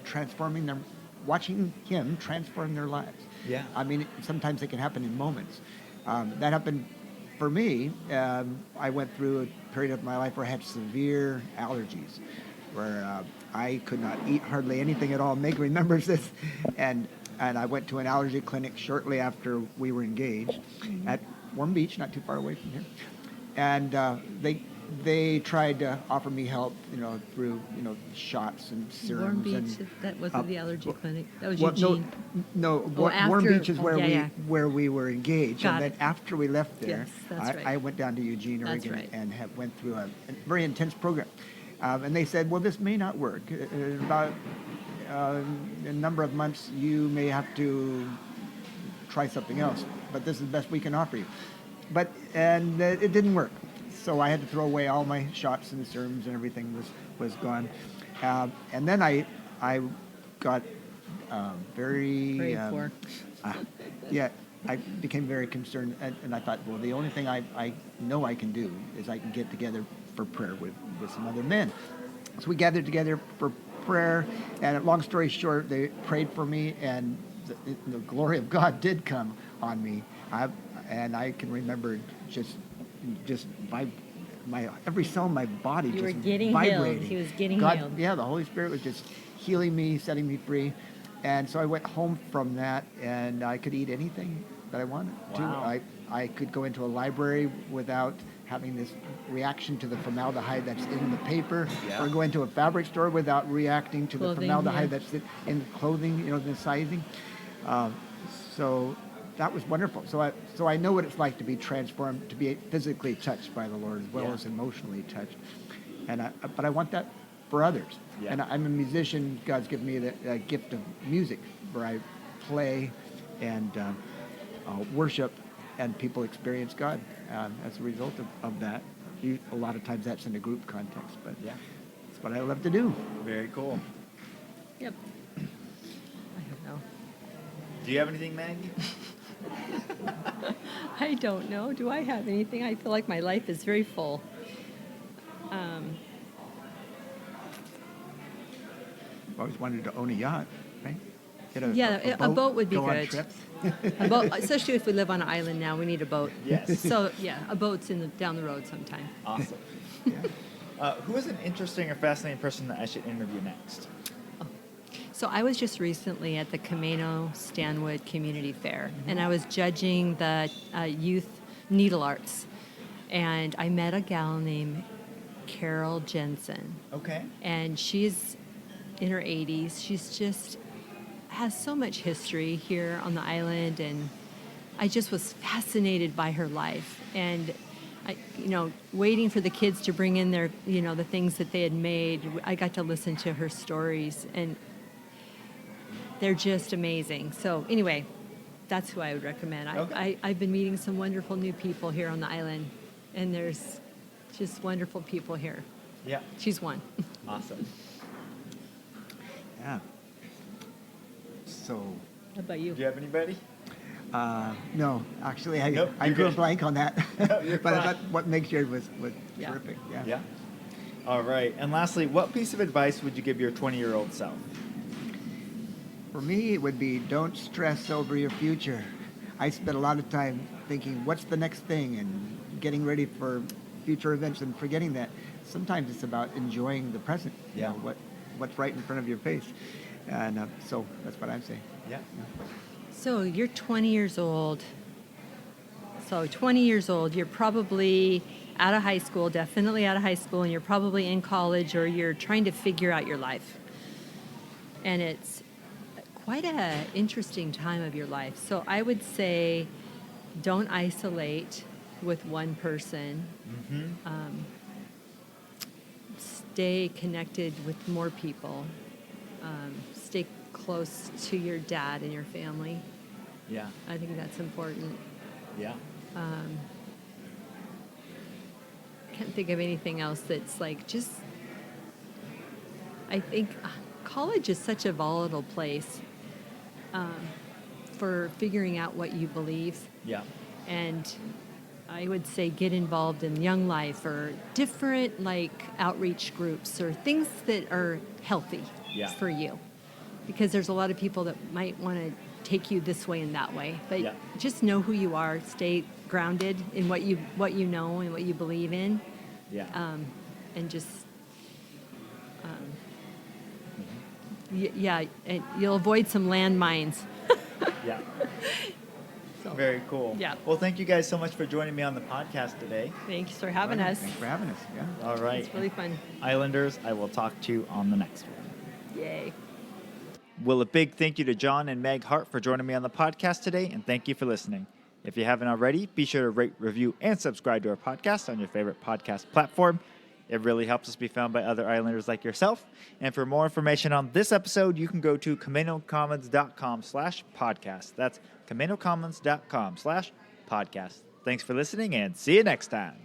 transforming them, watching Him transform their lives. Yeah. I mean, sometimes it can happen in moments. That happened for me. I went through a period of my life where I had severe allergies, where I could not eat hardly anything at all. Meg remembers this. And I went to an allergy clinic shortly after we were engaged at Warm Beach, not too far away from here. And they tried to offer me help, through, shots and serums. Warm Beach, and, that wasn't the allergy clinic. That was well, Eugene. No, Warm after- Beach is where yeah. where we were engaged. Got and then it. after we left there, Yes, that's right. I went down to Eugene, That's Oregon, right. and went through a very intense program. And they said, well, this may not work. In about a number of months, you may have to try something else, but this is the best we can offer you. And it didn't work. So I had to throw away all my shots and serums, and everything was gone. And then I got very poor. Yeah, I became very concerned, and I thought, well, the only thing I know I can do is I can get together for prayer with some other men. So we gathered together for prayer, and long story short, they prayed for me, and the glory of God did come on me. And I can remember just my every cell in my body You were just getting vibrating. healed. He was getting God, healed. Yeah, the Holy Spirit was just healing me, setting me free. And so I went home from that, and I could eat anything that I wanted Wow. to. I could go into a library without having this reaction to the formaldehyde that's in the paper, Yeah. or go into a fabric store without reacting to the Clothing, formaldehyde yeah. that's in the clothing, the sizing. So that was wonderful. So I know what it's like to be transformed, to be physically touched by the Lord as well Yeah. as emotionally touched. But I want that for others. Yeah. And I'm a musician. God's given me the gift of music, where I play and worship, and people experience God as a result of that. A lot of times that's in a group context, but Yeah. it's what I love to do. Very cool. Yep. I don't know. Do you have anything, Maggie? I don't know. Do I have anything? I feel like my life is very full. I've always wanted to own a yacht, right? Get A boat would be go on good. trips. A boat, especially if we live on an island now, we need a boat. Yes. So yeah, a boat's down the road sometime. Awesome. Yeah. Who is an interesting or fascinating person that I should interview next? So I was just recently at the Camano Stanwood Community Fair, and I was judging the youth needle arts, and I met a gal named Carol Jensen, Okay. and she's in her 80s. She's just has so much history here on the island, and I just was fascinated by her life. And waiting for the kids to bring in their, the things that they had made, I got to listen to her stories, and they're just amazing. So anyway, that's who I would recommend. Okay. I've been meeting some wonderful new people here on the island, and there's just wonderful people here. Yeah. She's one. Awesome. Yeah. So, How about you? Do you have anybody? no, actually, Nope, I you're drew a good. blank on that. No, you're But I fine. thought what Meg shared was Yeah. terrific. Yeah. Yeah. All right. And lastly, what piece of advice would you give your 20-year-old self? For me, it would be don't stress over your future. I spent a lot of time thinking, what's the next thing, and getting ready for future events and forgetting that sometimes it's about enjoying the present, Yeah. what's right in front of your face. And so that's what I'm saying. Yeah. So you're 20 years old. So 20 years old, you're probably out of high school, definitely out of high school, and you're probably in college or you're trying to figure out your life. And it's quite an interesting time of your life. So I would say don't isolate with one person. Stay connected with more people. Stay close to your dad and your family. Yeah. I think that's important. Yeah. Can't think of anything else that's like just. I think college is such a volatile place for figuring out what you believe. Yeah. And I would say get involved in Young Life or different like outreach groups or things that are healthy Yeah. for you. Because there's a lot of people that might want to take you this way and that way. But Yeah. just know who you are, stay grounded in what you know and what you believe in. Yeah. And just yeah, and you'll avoid some landmines. Yeah. So, Very cool. Yeah. Well, thank you guys so much for joining me on the podcast today. thanks for having Well, us. Thanks for having us. Yeah. All right. It's really fun. Islanders, I will talk to you on the next one. Yay. Well, a big thank you to John and Meg Hart for joining me on the podcast today, and thank you for listening. If you haven't already, be sure to rate, review, and subscribe to our podcast on your favorite podcast platform. It really helps us be found by other Islanders like yourself. And for more information on this episode, you can go to CamanoCommons.com/podcast. That's CamanoCommons.com/podcast. Thanks for listening, and see you next time.